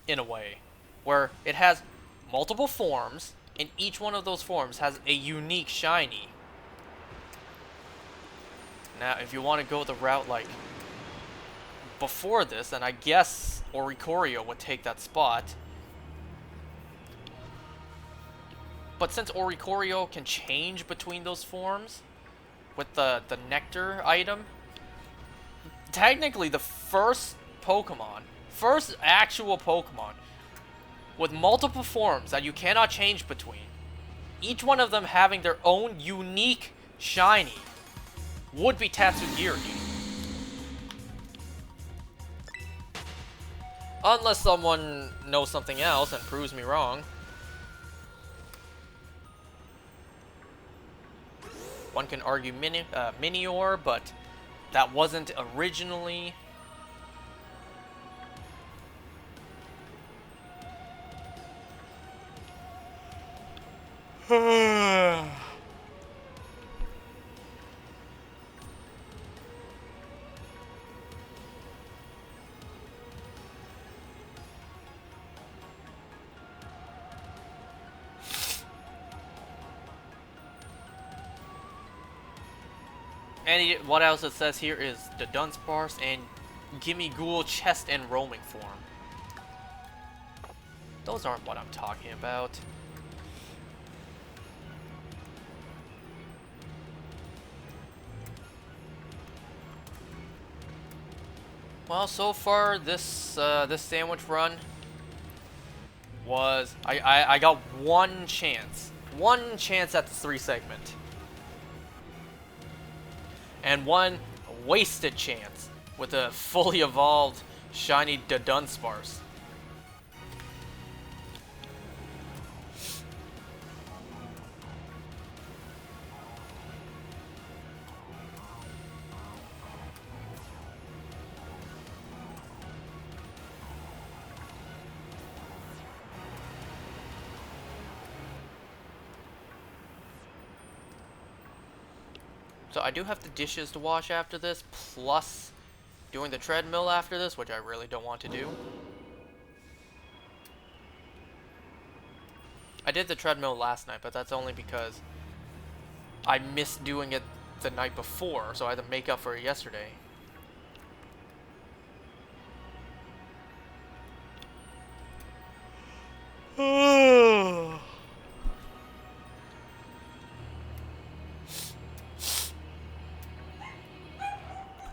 in a way, where it has multiple forms, and each one of those forms has a unique shiny. Now, if you want to go the route like before this, then I guess Oricorio would take that spot. But since Oricorio can change between those forms with the nectar item, technically the first actual Pokemon with multiple forms that you cannot change between, each one of them having their own unique shiny, would be Tatsugiri. Unless someone knows something else and proves me wrong. One can argue Minior, but that wasn't originally. And what else it says here is the Dudunsparce and Gimmighoul chest and roaming form. Those aren't what I'm talking about. Well, so far this this sandwich run was I got one chance at the 3 segment. And one wasted chance with a fully evolved shiny Dudunsparce. So I do have the dishes to wash after this, plus doing the treadmill after this, which I really don't want to do. I did the treadmill last night, but that's only because I missed doing it the night before, so I had to make up for it yesterday.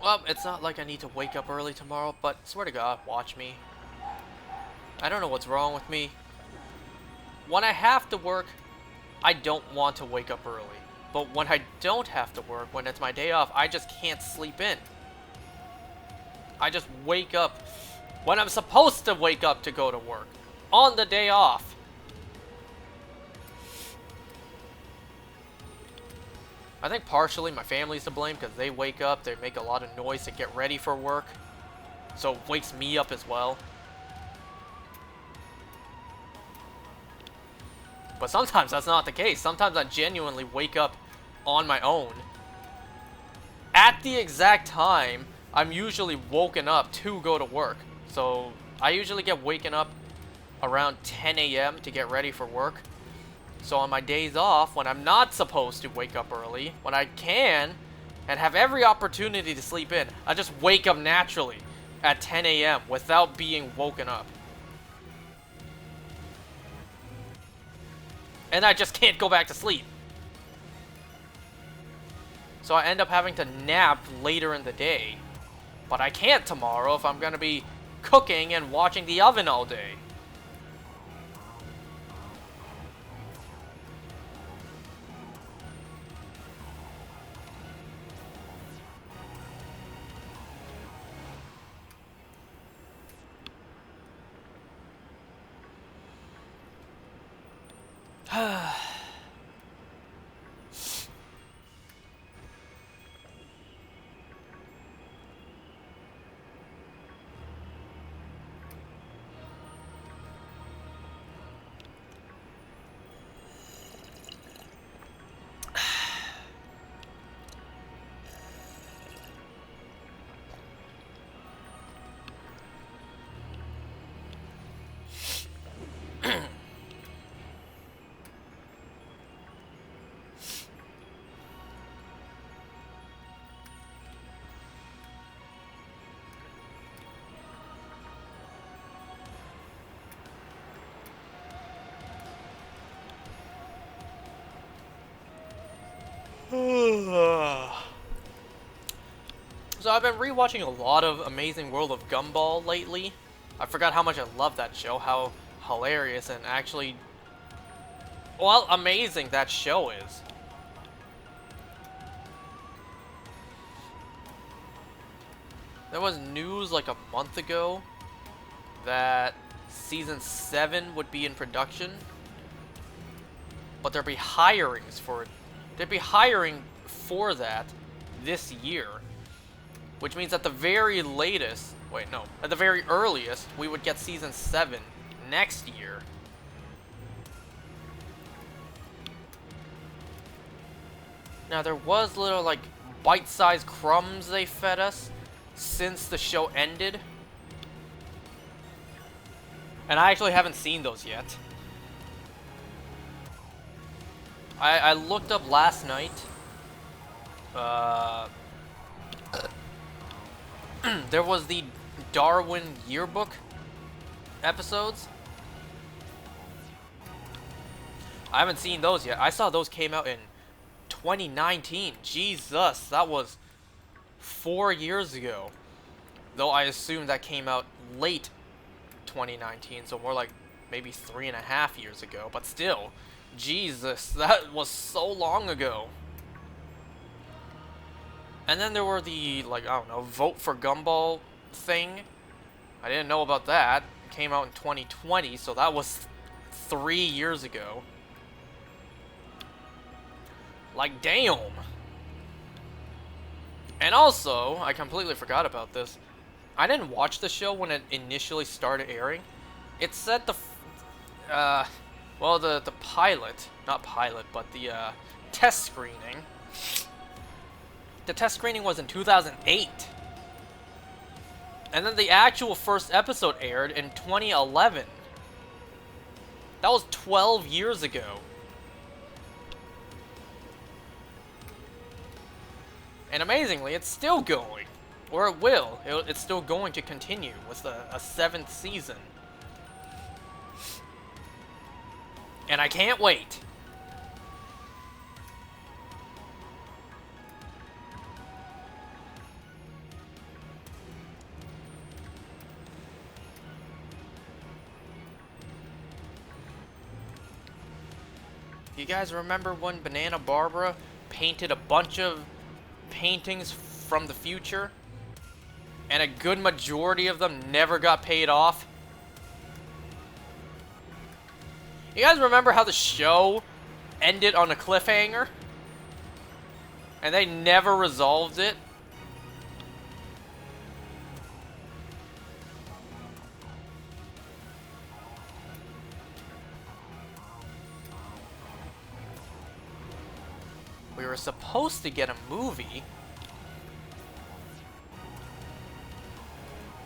Well, it's not like I need to wake up early tomorrow, but swear to God, watch me. I don't know what's wrong with me. When I have to work, I don't want to wake up early. But when I don't have to work, when it's my day off, I just can't sleep in. I just wake up when I'm supposed to wake up to go to work. On the day off. I think partially my family's to blame because they wake up, they make a lot of noise to get ready for work. So it wakes me up as well. But sometimes that's not the case. Sometimes I genuinely wake up on my own. At the exact time, I'm usually woken up to go to work. So I usually get waken up around 10 a.m. to get ready for work. So on my days off, when I'm not supposed to wake up early, when I can and have every opportunity to sleep in, I just wake up naturally at 10 a.m. without being woken up. And I just can't go back to sleep. So I end up having to nap later in the day. But I can't tomorrow if I'm going to be cooking and watching the oven all day. So I've been rewatching a lot of Amazing World of Gumball lately. I forgot how much I love that show, how hilarious and actually, well, amazing that show is. There was news like a month ago that Season 7 would be in production, but there'd be hirings for it. They'd be hiring for that this year, which means at the very latest, wait, no, at the very earliest, we would get Season 7 next year. Now, there was little, like, bite-sized crumbs they fed us since the show ended. And I actually haven't seen those yet. I looked up last night. There was the Darwin Yearbook episodes. I haven't seen those yet. I saw those came out in 2019. Jesus, that was 4 years ago. Though I assume that came out late 2019, so more like maybe 3.5 years ago. But still, Jesus, that was so long ago. And then there were the, like, I don't know, Vote for Gumball thing. I didn't know about that. It came out in 2020, so that was 3 years ago. Like, damn. And also, I completely forgot about this. I didn't watch the show when it initially started airing. It said well, the pilot, not pilot, but the test screening. The test screening was in 2008. And then the actual first episode aired in 2011. That was 12 years ago. And amazingly, it's still going. Or it will. It's still going to continue with a 7th season. And I can't wait. You guys remember when Banana Barbara painted a bunch of paintings from the future? And a good majority of them never got paid off? You guys remember how the show ended on a cliffhanger? And they never resolved it? We were supposed to get a movie.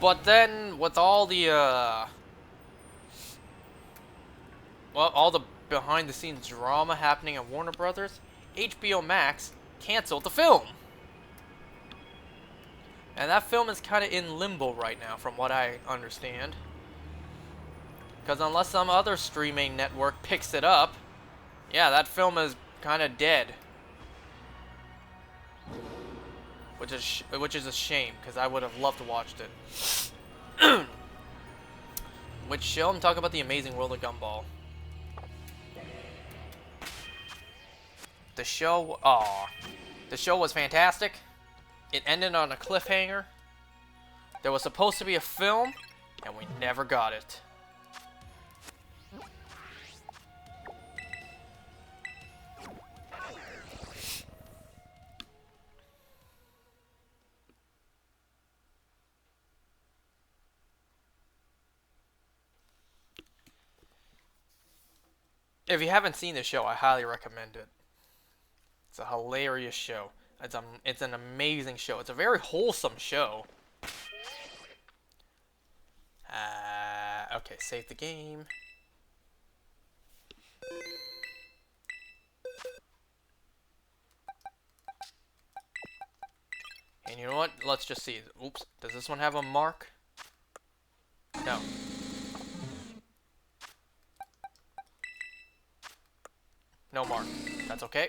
But then, with all the, well, all the behind-the-scenes drama happening at Warner Brothers, HBO Max canceled the film. And that film is kind of in limbo right now, from what I understand. Because unless some other streaming network picks it up, yeah, that film is kind of dead. Which is a shame, because I would have loved to watch it. Which show? I'm talking about The Amazing World of Gumball. The show, the show was fantastic. It ended on a cliffhanger. There was supposed to be a film, and we never got it. If you haven't seen the show, I highly recommend it. It's a hilarious show. It's an amazing show. It's a very wholesome show. Okay, save the game. And you know what? Let's just see. Oops. Does this one have a mark? No. No mark. That's okay.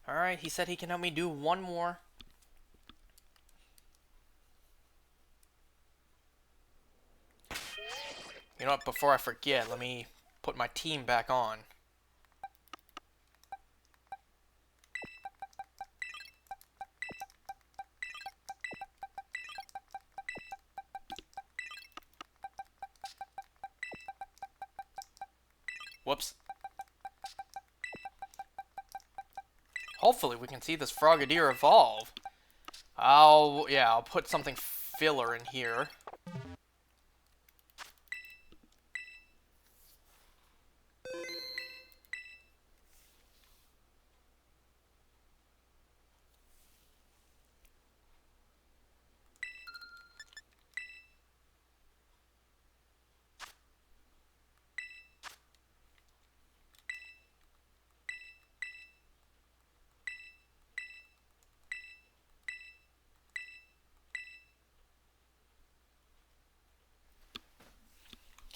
Alright, he said he can help me do one more. You know what, before I forget, let me put my team back on. Whoops. Hopefully we can see this Frogadier evolve. I'll put something filler in here.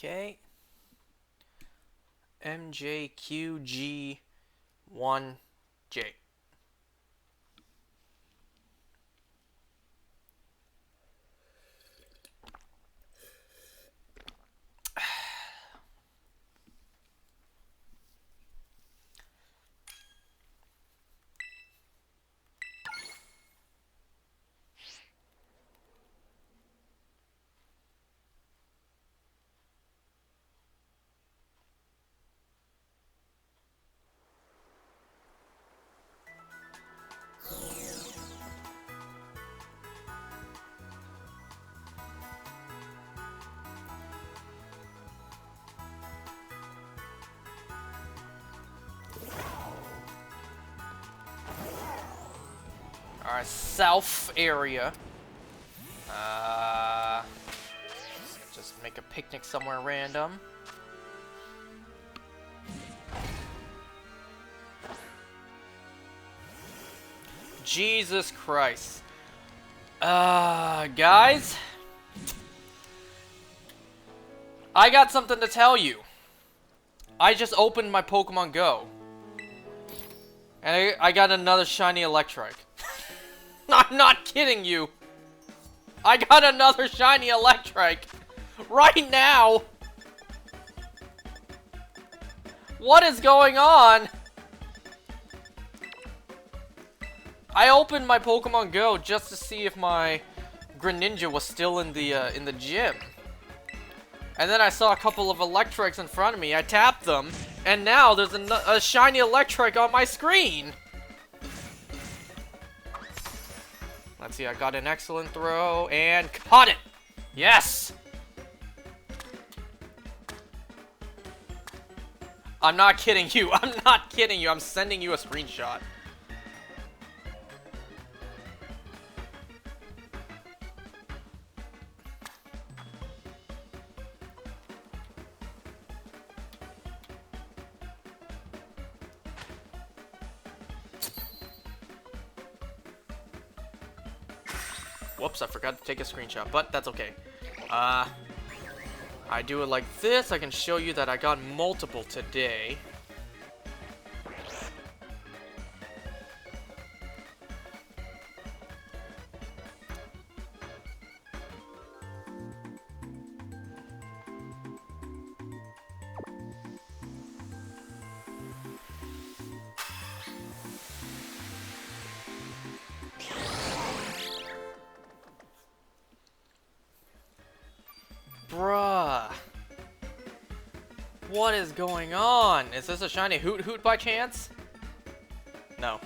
Okay. MJQG1J. Alright, south area. Just make a picnic somewhere random. Jesus Christ. Guys? I got something to tell you. I just opened my Pokemon Go. And I got another shiny Electrike. I'm not kidding you. I got another shiny Electrike. Right now. What is going on? I opened my Pokemon Go just to see if my Greninja was still in the gym. And then I saw a couple of Electrics in front of me. I tapped them, and now there's a shiny Electric on my screen. Let's see, I got an excellent throw, and caught it! Yes! I'm not kidding you. I'm not kidding you. I'm sending you a screenshot. Whoops, I forgot to take a screenshot, but that's okay. I do it like this. I can show you that I got multiple today. Bruh. What is going on? Is this a shiny Hoot Hoot by chance? No.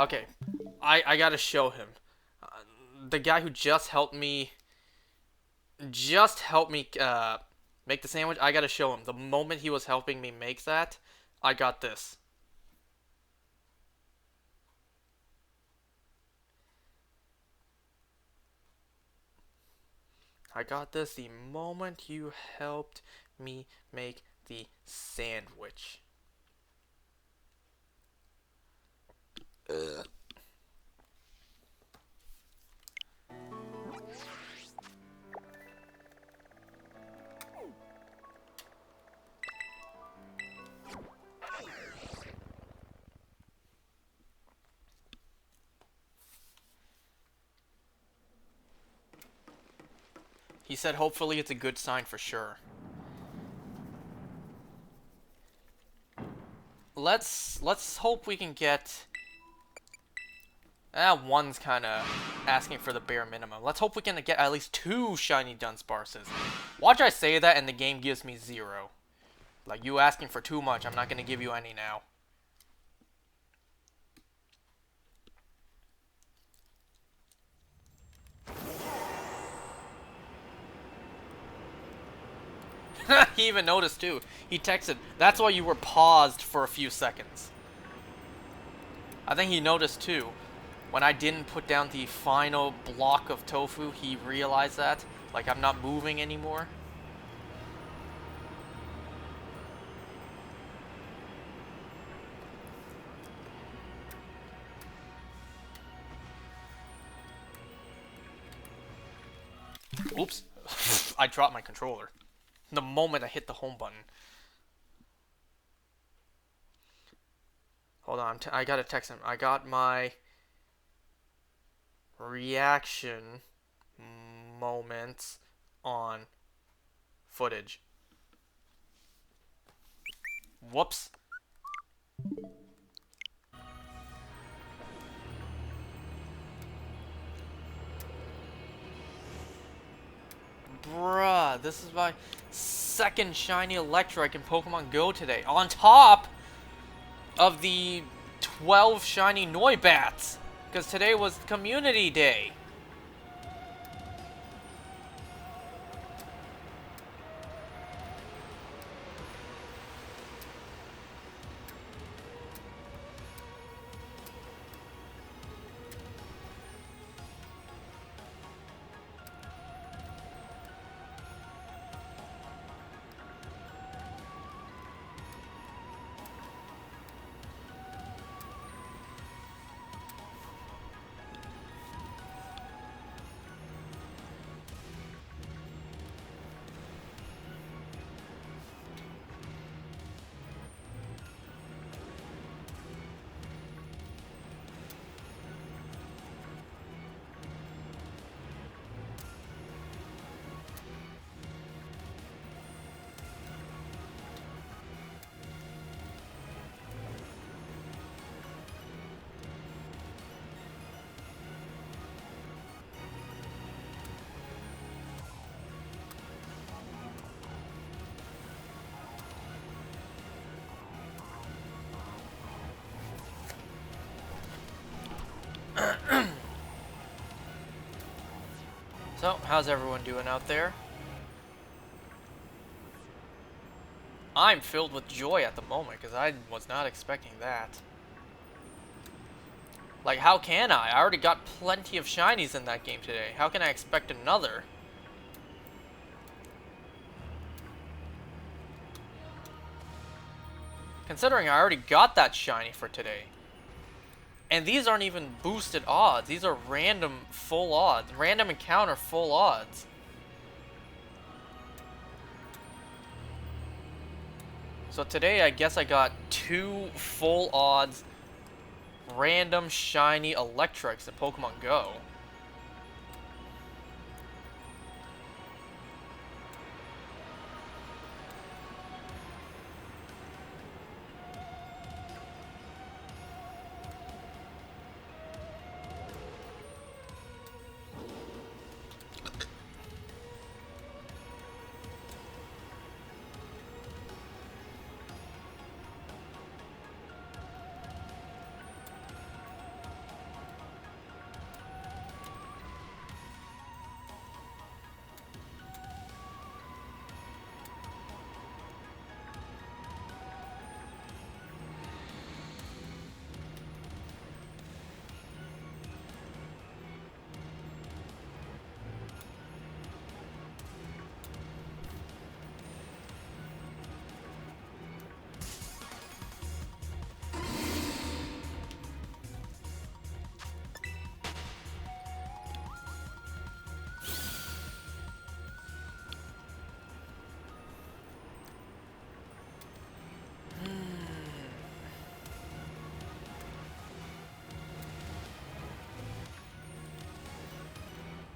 Okay. I gotta show him. The guy who just helped me make the sandwich, I gotta show him. The moment he was helping me make that, I got this. I got this the moment you helped me make the sandwich. Ugh. He said hopefully it's a good sign for sure. Let's hope we can get... one's kind of asking for the bare minimum. Let's hope we can get at least 2 shiny Dunsparces. Watch I say that and the game gives me 0. Like, you asking for too much, I'm not going to give you any now. He even noticed too. He texted, "That's why you were paused for a few seconds." I think he noticed too. When I didn't put down the final block of tofu, he realized that. Like, I'm not moving anymore. Oops. I dropped my controller. The moment I hit the home button. Hold on, I gotta text him. I got my reaction moments on footage. Whoops. Bruh, this is my second shiny Electrike in Pokemon Go today. On top of the 12 shiny Noibats. Because today was Community Day. So, how's everyone doing out there? I'm filled with joy at the moment, because I was not expecting that. Like, how can I? I already got plenty of shinies in that game today. How can I expect another? Considering I already got that shiny for today. And these aren't even boosted odds. These are random full odds. Random encounter full odds. So today I guess I got 2 full odds random shiny Electrics in Pokemon Go.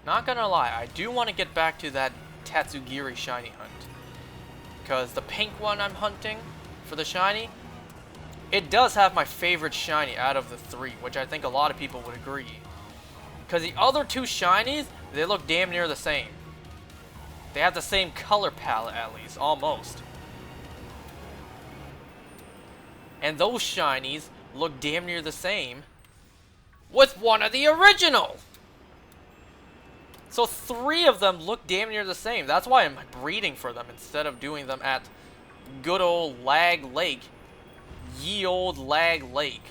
Not gonna lie, I do want to get back to that Tatsugiri shiny hunt. Because the pink one I'm hunting for the shiny, it does have my favorite shiny out of the 3, which I think a lot of people would agree. Because the other 2 shinies, they look damn near the same. They have the same color palette at least, almost. And those shinies look damn near the same with one of the original! So 3 of them look damn near the same. That's why I'm breeding for them instead of doing them at good old Lag Lake. Ye old Lag Lake.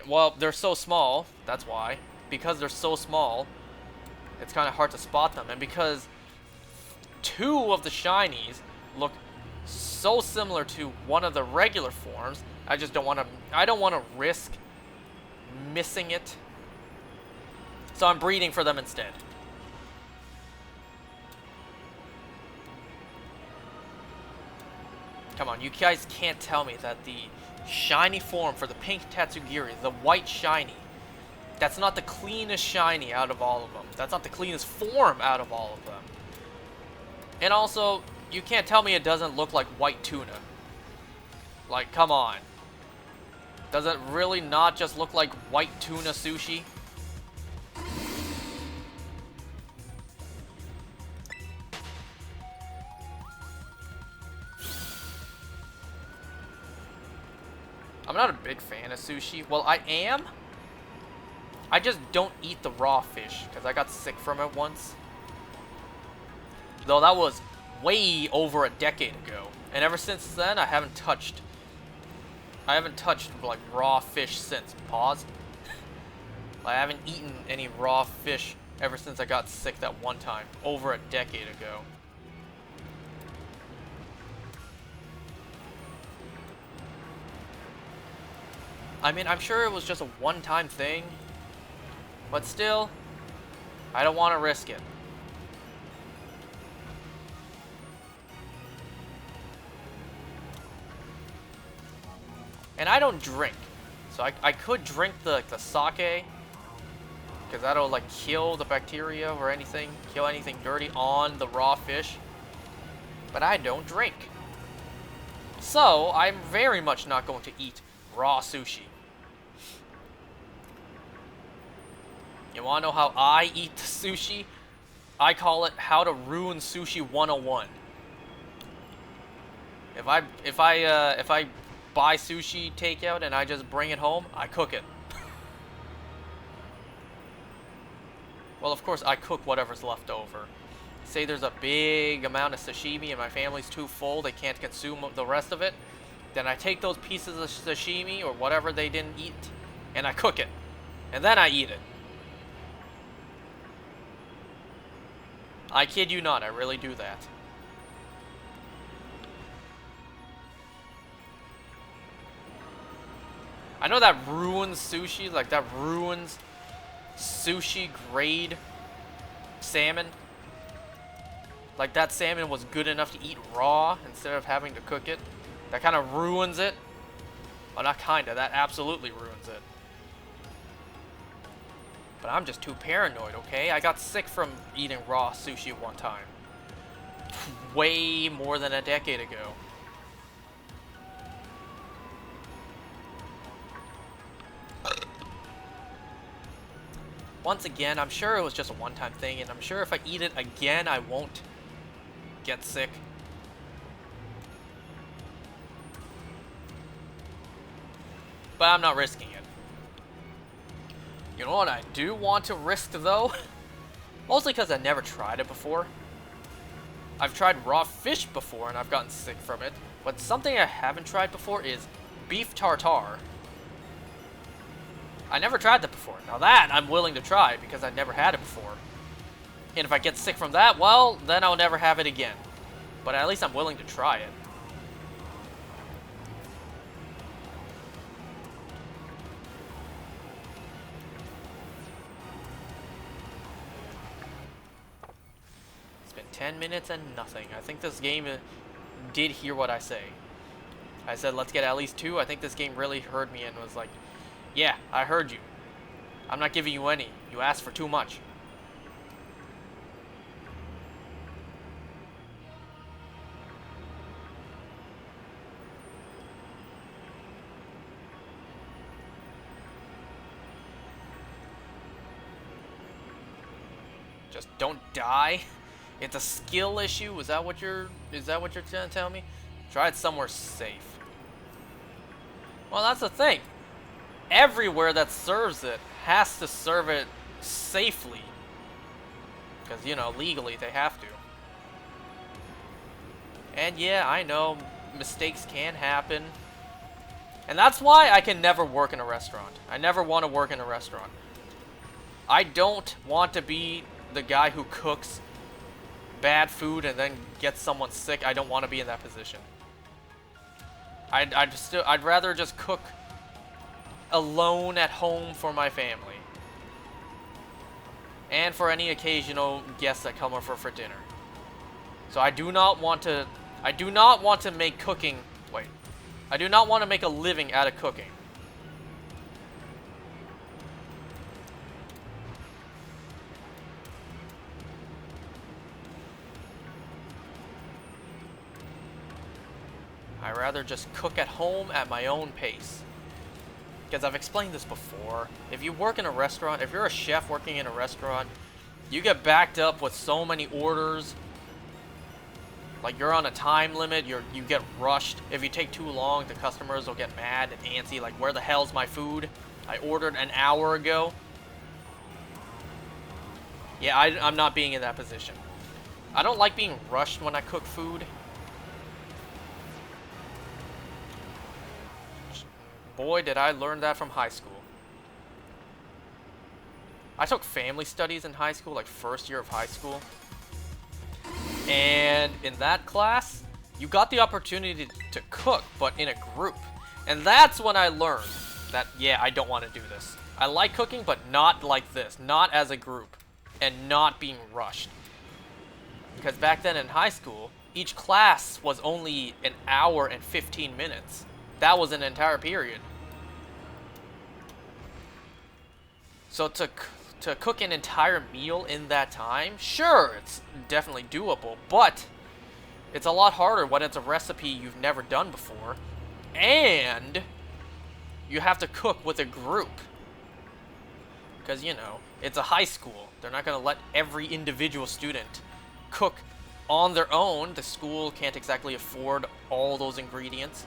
Well, they're so small. That's why. Because they're so small, it's kind of hard to spot them. And because 2 of the shinies look so similar to one of the regular forms, I don't want to risk missing it. So I'm breeding for them instead. Come on, you guys can't tell me that the shiny form for the pink Tatsugiri, the white shiny, that's not the cleanest shiny out of all of them. That's not the cleanest form out of all of them. And also, you can't tell me it doesn't look like white tuna. Like, come on. Does it really not just look like white tuna sushi? I'm not a big fan of sushi. Well, I am. I just don't eat the raw fish because I got sick from it once. Though that was way over a decade ago. And ever since then, I haven't touched like raw fish since. Pause. I haven't eaten any raw fish ever since I got sick that one time, over a decade ago. I mean, I'm sure it was just a one-time thing, but still, I don't want to risk it. And I don't drink, so I could drink the sake, because that'll like kill the bacteria or anything, kill anything dirty on the raw fish, but I don't drink. So, I'm very much not going to eat raw sushi. You wanna know how I eat the sushi? I call it how to ruin sushi 101. If I buy sushi takeout and I just bring it home, I cook it. Well, of course, I cook whatever's left over. Say there's a big amount of sashimi and my family's too full, they can't consume the rest of it. Then I take those pieces of sashimi or whatever they didn't eat, and I cook it. And then I eat it. I kid you not, I really do that. I know that ruins sushi, like that ruins sushi grade salmon. Like that salmon was good enough to eat raw instead of having to cook it. That kind of ruins it. Well, not kinda, that absolutely ruins it. But I'm just too paranoid, okay? I got sick from eating raw sushi one time. Way more than a decade ago. Once again, I'm sure it was just a one-time thing, and I'm sure if I eat it again, I won't get sick. But I'm not risking it. You know what I do want to risk, though? Mostly because I never tried it before. I've tried raw fish before, and I've gotten sick from it. But something I haven't tried before is beef tartare. I never tried that before. Now that I'm willing to try because I've never had it before. And if I get sick from that, well, then I'll never have it again. But at least I'm willing to try it. It's been 10 minutes and nothing. I think this game did hear what I say. I said, let's get at least 2. I think this game really heard me and was like, yeah, I heard you. I'm not giving you any. You asked for too much. Just don't die. It's a skill issue. Is that what you're trying to tell me? Try it somewhere safe. Well, that's the thing. Everywhere that serves it has to serve it safely. Because, you know, legally they have to. And yeah, I know mistakes can happen. And that's why I can never work in a restaurant. I never want to work in a restaurant. I don't want to be the guy who cooks bad food and then gets someone sick. I don't want to be in that position. I'd rather just cook alone at home for my family. And for any occasional guests that come over for dinner. So I do not want to make cooking, I do not want to make a living out of cooking. I'd rather just cook at home at my own pace. Because I've explained this before. If you work in a restaurant, if you're a chef working in a restaurant, you get backed up with so many orders. Like, you're on a time limit, you get rushed. If you take too long, the customers will get mad and antsy, like, where the hell's my food? I ordered an hour ago. Yeah, I'm not being in that position. I don't like being rushed when I cook food. Boy, did I learn that from high school. I took family studies in high school, like first year of high school. And in that class, you got the opportunity to cook, but in a group. And that's when I learned that, yeah, I don't want to do this. I like cooking, but not like this. Not as a group. And not being rushed. Because back then in high school, each class was only an hour and 15 minutes. That was an entire period. So to cook an entire meal in that time, sure, it's definitely doable, but it's a lot harder when it's a recipe you've never done before, and you have to cook with a group. Because, you know, it's a high school. They're not going to let every individual student cook on their own. The school can't exactly afford all those ingredients.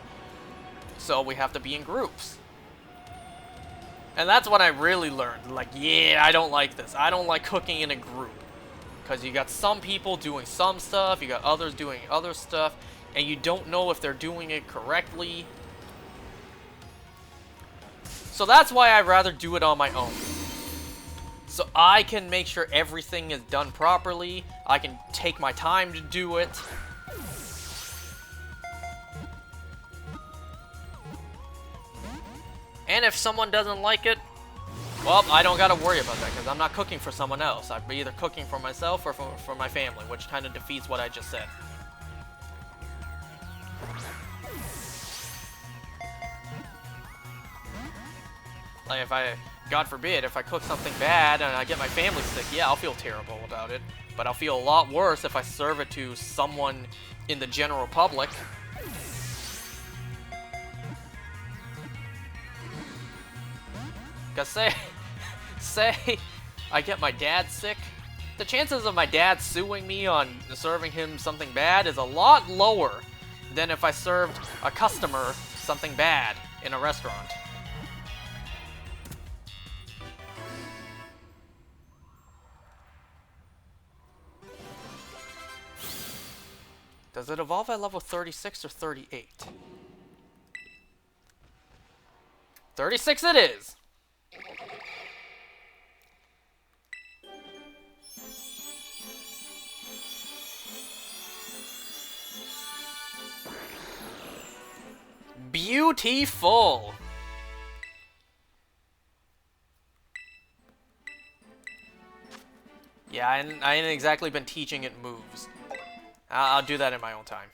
So we have to be in groups. And that's when I really learned, like, yeah, I don't like this. I don't like cooking in a group. Because you got some people doing some stuff, you got others doing other stuff, and you don't know if they're doing it correctly. So that's why I'd rather do it on my own. So I can make sure everything is done properly. I can take my time to do it. And if someone doesn't like it, well, I don't gotta worry about that because I'm not cooking for someone else. I'm either cooking for myself or for my family, which kind of defeats what I just said. Like if I, God forbid, if I cook something bad and I get my family sick, yeah, I'll feel terrible about it. But I'll feel a lot worse if I serve it to someone in the general public. Because say I get my dad sick, the chances of my dad suing me on serving him something bad is a lot lower than if I served a customer something bad in a restaurant. Does it evolve at level 36 or 38? 36 it is! Beautiful! Yeah, I ain't exactly been teaching it moves. I'll do that in my own time.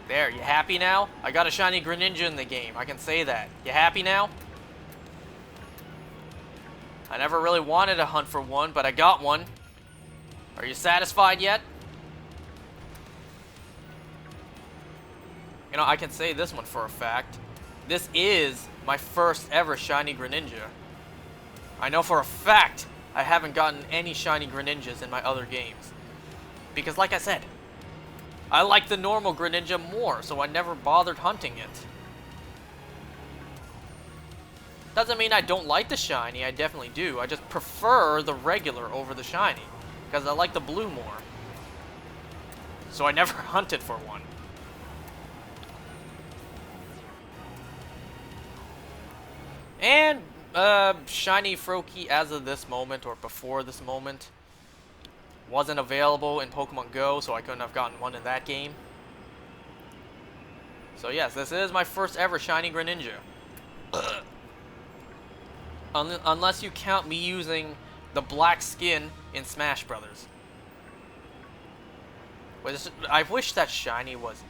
There, you happy now? I got a shiny Greninja in the game, I can say that. You happy now? I never really wanted to hunt for one, but I got one. Are you satisfied yet? You know, I can say this one for a fact. This is my first ever shiny Greninja. I know for a fact I haven't gotten any shiny Greninjas in my other games. Because like I said, I like the normal Greninja more, so I never bothered hunting it. Doesn't mean I don't like the shiny, I definitely do. I just prefer the regular over the shiny. Because I like the blue more. So I never hunted for one. And shiny Froakie as of this moment, or before this moment, wasn't available in Pokemon Go, so I couldn't have gotten one in that game. So yes, this is my first ever shiny Greninja. Unless you count me using the black skin in Smash Brothers. I wish that shiny was,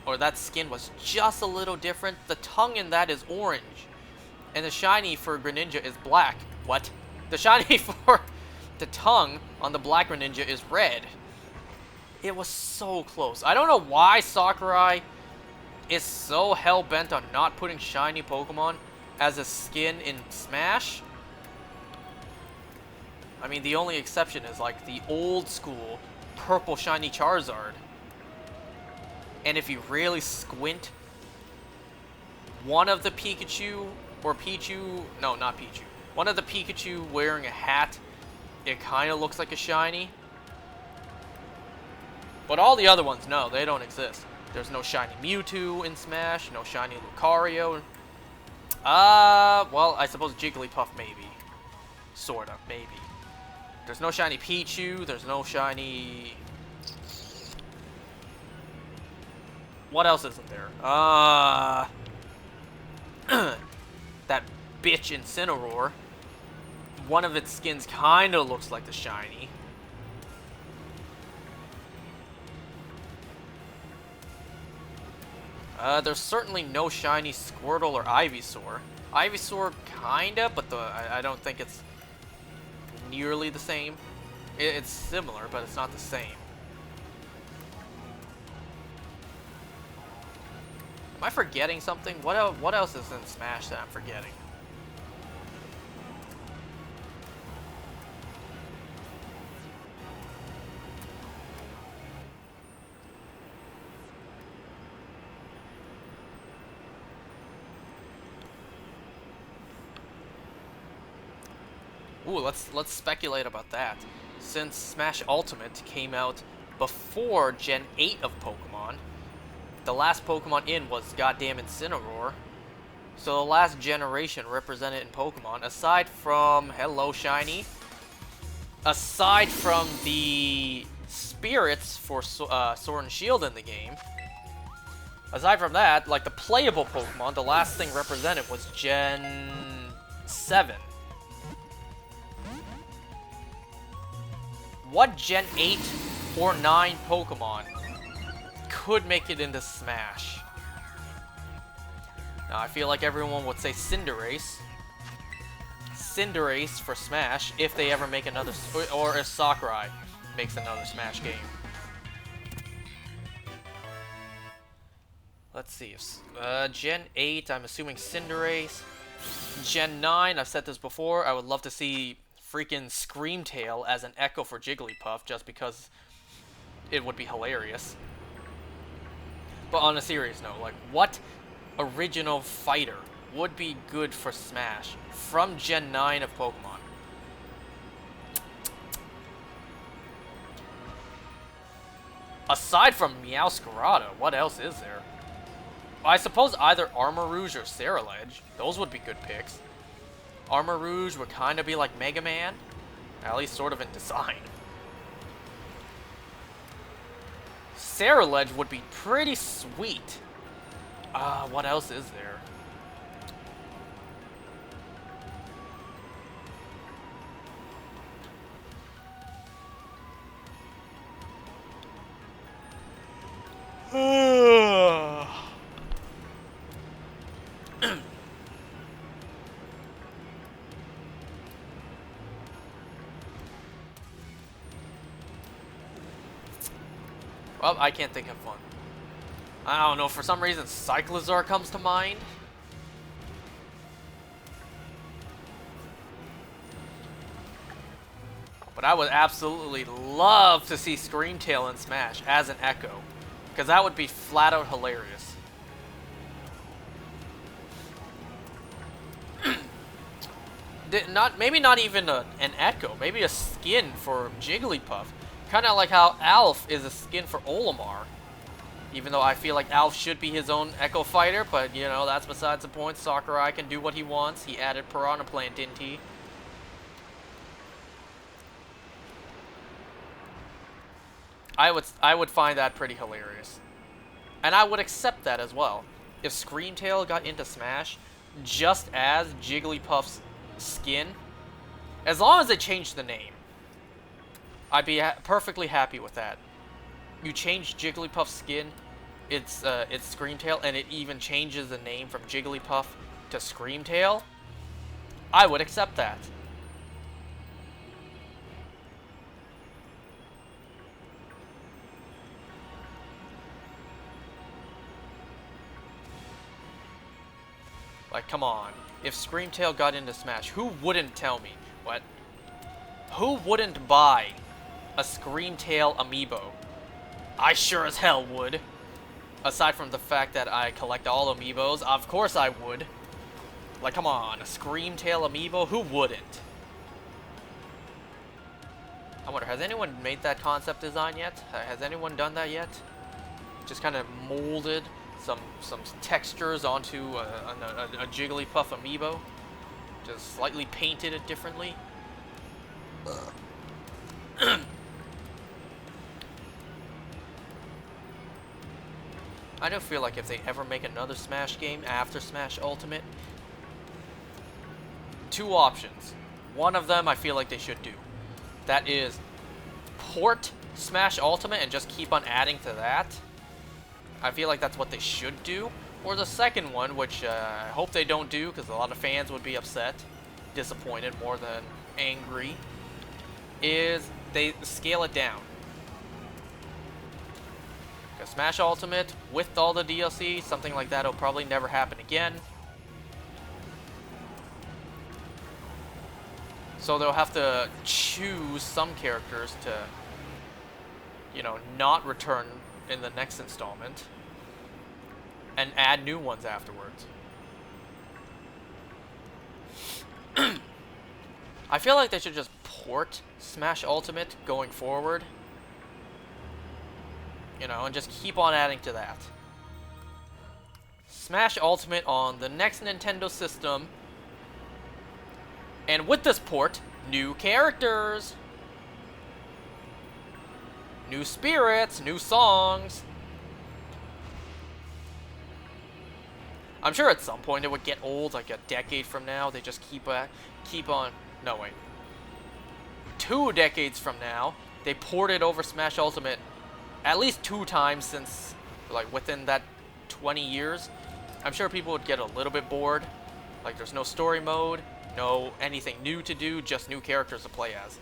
or that skin was just a little different. The tongue in that is orange. And the shiny for Greninja is black. What? The shiny for the tongue on the black Greninja is red. It was so close. I don't know why Sakurai is so hell-bent on not putting shiny Pokemon as a skin in Smash. I mean, the only exception is like the old school purple shiny Charizard. And if you really squint, one of the Pikachu or Pichu, no, not Pichu. One of the Pikachu wearing a hat, it kind of looks like a shiny. But all the other ones, no, they don't exist. There's no shiny Mewtwo in Smash, no shiny Lucario. Well, I suppose Jigglypuff maybe. Sorta, maybe. There's no shiny Pichu, there's no shiny... What else isn't there? That bitch Incineroar. One of its skins kinda looks like the shiny. There's certainly no shiny Squirtle or Ivysaur. Ivysaur kinda, but I don't think it's nearly the same. It's similar, but it's not the same. Am I forgetting something? What else is in Smash that I'm forgetting? Ooh, let's speculate about that. Since Smash Ultimate came out before Gen 8 of Pokemon, the last Pokemon in was goddamn Incineroar. So the last generation represented in Pokemon, aside from Hello Shiny, aside from the spirits for Sword and Shield in the game, aside from that, like the playable Pokemon, the last thing represented was Gen 7. What Gen 8 or 9 Pokemon could make it into Smash? Now, I feel like everyone would say Cinderace. Cinderace for Smash if they ever make another, or if Sakurai makes another Smash game. Let's see. Gen 8, I'm assuming Cinderace. Gen 9, I've said this before, I would love to see freaking Screamtail as an echo for Jigglypuff just because it would be hilarious. But on a serious note, like, what original fighter would be good for Smash from Gen 9 of Pokemon? Aside from Meowscarada, what else is there? I suppose either Armor Rouge or Ceruledge. Those would be good picks. Armor Rouge would kind of be like Mega Man, at least sort of in design. Ceruledge would be pretty sweet. What else is there? Well, I can't think of one. I don't know, for some reason Cyclizar comes to mind. But I would absolutely love to see Screamtail in Smash as an Echo, because that would be flat out hilarious. Maybe not even an Echo, maybe a skin for Jigglypuff. Kind of like how Alf is a skin for Olimar. Even though I feel like Alf should be his own Echo fighter, but you know, that's besides the point. Sakurai can do what he wants. He added Piranha Plant, didn't he? I would find that pretty hilarious. And I would accept that as well. If Screamtail got into Smash just as Jigglypuff's skin, as long as they changed the name, I'd be perfectly happy with that. You change Jigglypuff's skin, it's Screamtail, and it even changes the name from Jigglypuff to Screamtail, I would accept that. Like, come on. If Screamtail got into Smash, who wouldn't tell me? What? Who wouldn't buy a Screamtail amiibo? I sure as hell would. Aside from the fact that I collect all amiibos, of course I would. Like, come on, a Screamtail amiibo? Who wouldn't? I wonder, has anyone made that concept design yet? Has anyone done that yet? Just kind of molded some textures onto a Jigglypuff amiibo? Just slightly painted it differently? I do feel like if they ever make another Smash game after Smash Ultimate, two options. One of them I feel like they should do. That is port Smash Ultimate and just keep on adding to that. I feel like that's what they should do. Or the second one, which I hope they don't do because a lot of fans would be upset, disappointed more than angry, is they scale it down. Because Smash Ultimate, with all the DLC, something like that will probably never happen again. So they'll have to choose some characters to, you know, not return in the next installment and add new ones afterwards. I feel like they should just port Smash Ultimate going forward. You know, and just keep on adding to that. Smash Ultimate on the next Nintendo system. And with this port, new characters. New spirits, new songs. I'm sure at some point it would get old, like a decade from now. They just keep on. No, wait. 2 decades from now, they ported over Smash Ultimate at least 2 times since, like, within that 20 years. I'm sure people would get a little bit bored. Like, there's no story mode, no anything new to do, just new characters to play as.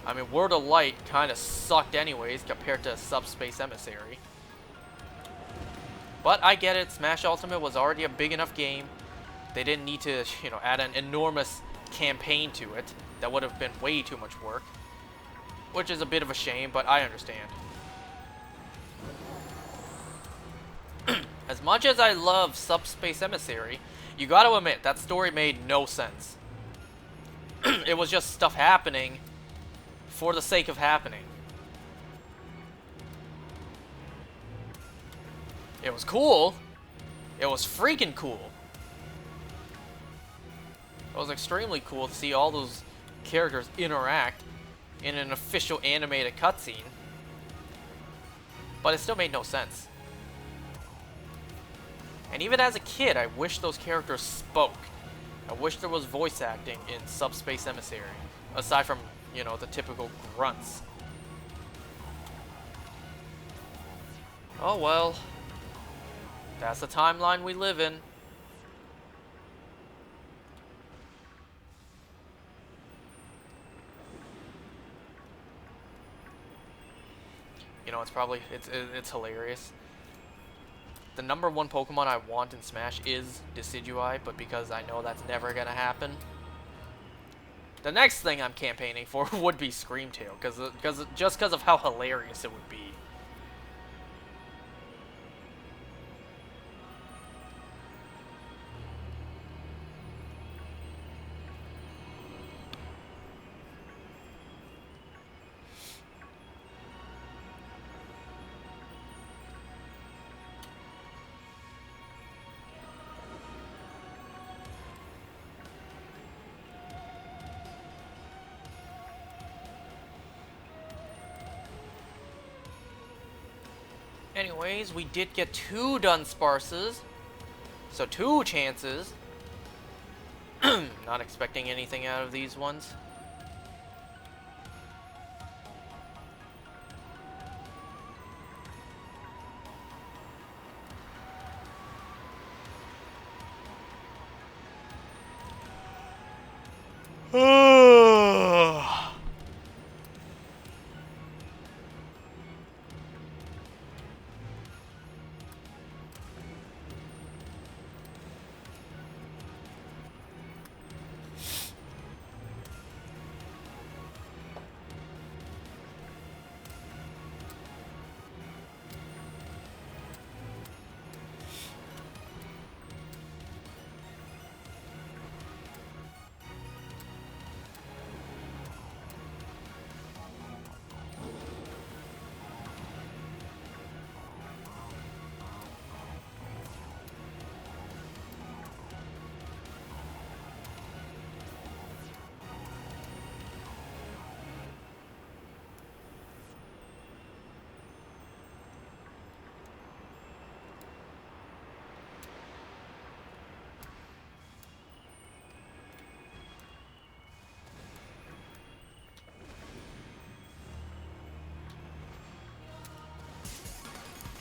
I mean, World of Light kind of sucked anyways compared to Subspace Emissary. But I get it, Smash Ultimate was already a big enough game. They didn't need to, you know, add an enormous campaign to it. That would have been way too much work. Which is a bit of a shame, but I understand. As much as I love Subspace Emissary, you gotta admit, that story made no sense. It was just stuff happening for the sake of happening. It was cool. It was freaking cool. It was extremely cool to see all those characters interact in an official animated cutscene. But it still made no sense. And even as a kid, I wish those characters spoke. I wish there was voice acting in Subspace Emissary. Aside from, you know, the typical grunts. Oh well. That's the timeline we live in. You know, it's hilarious. The number 1 Pokemon I want in Smash is Decidueye, but because I know that's never gonna happen, the next thing I'm campaigning for would be Screamtail, just because of how hilarious it would be. Anyways, we did get 2 Dunsparces. So 2 chances. Not expecting anything out of these ones.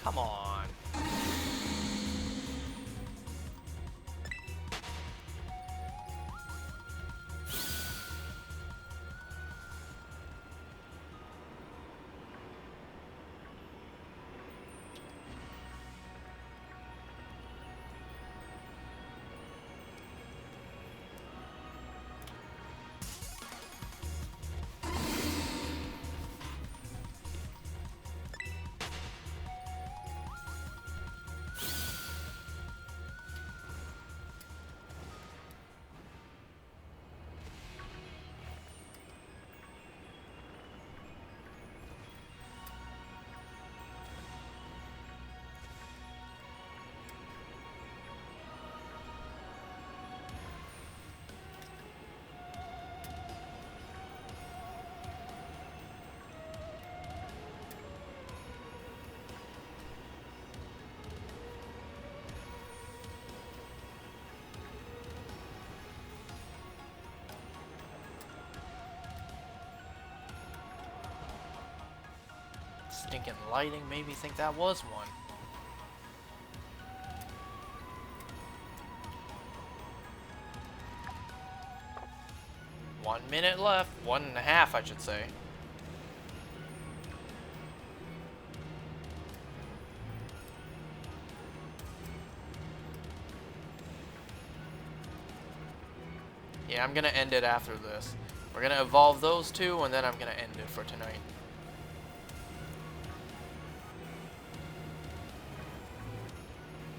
Come on. Stinking lighting made me think that was one. One minute left. 1.5, I should say. Yeah, I'm gonna end it after this. We're gonna evolve those two, and then I'm gonna end it for tonight.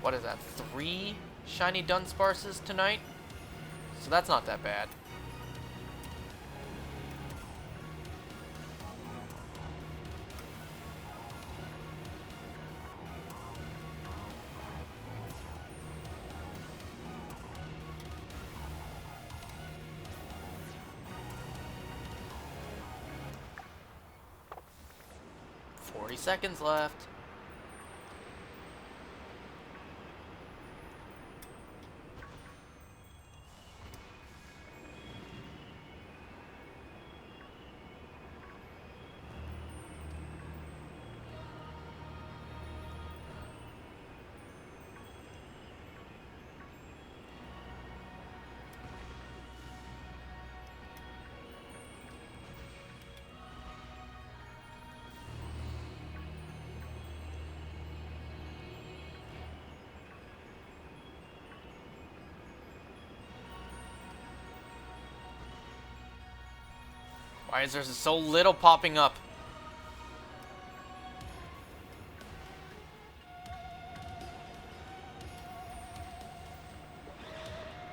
What is that? 3 shiny Dunsparces tonight? So that's not that bad. Seconds left. Why is there so little popping up?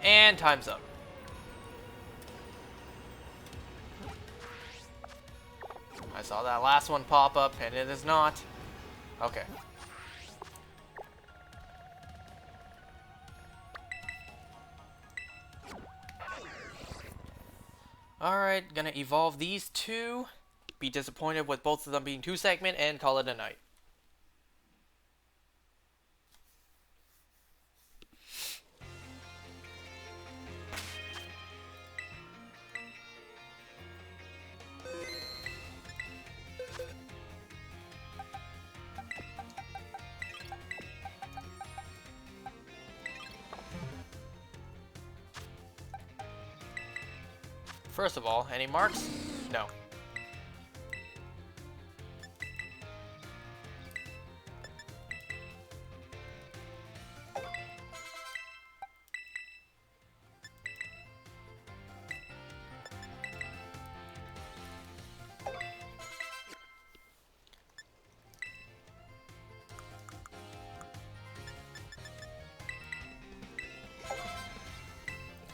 And time's up. I saw that last one pop up, and it is not. Okay. Alright, gonna evolve these two. Be disappointed with both of them being 2 segment, and call it a night. First of all, any marks? No.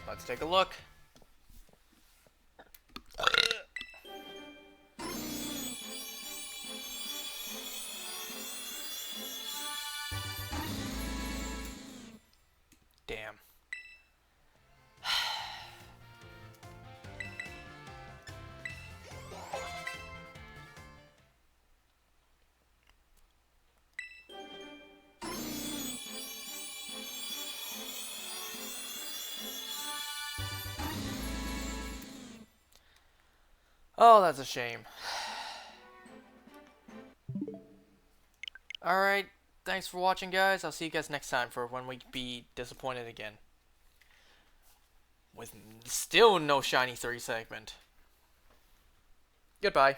Let's take a look. Damn. Oh, that's a shame. Alright, thanks for watching, guys. I'll see you guys next time for when we be disappointed again. With still no shiny 3 segment. Goodbye.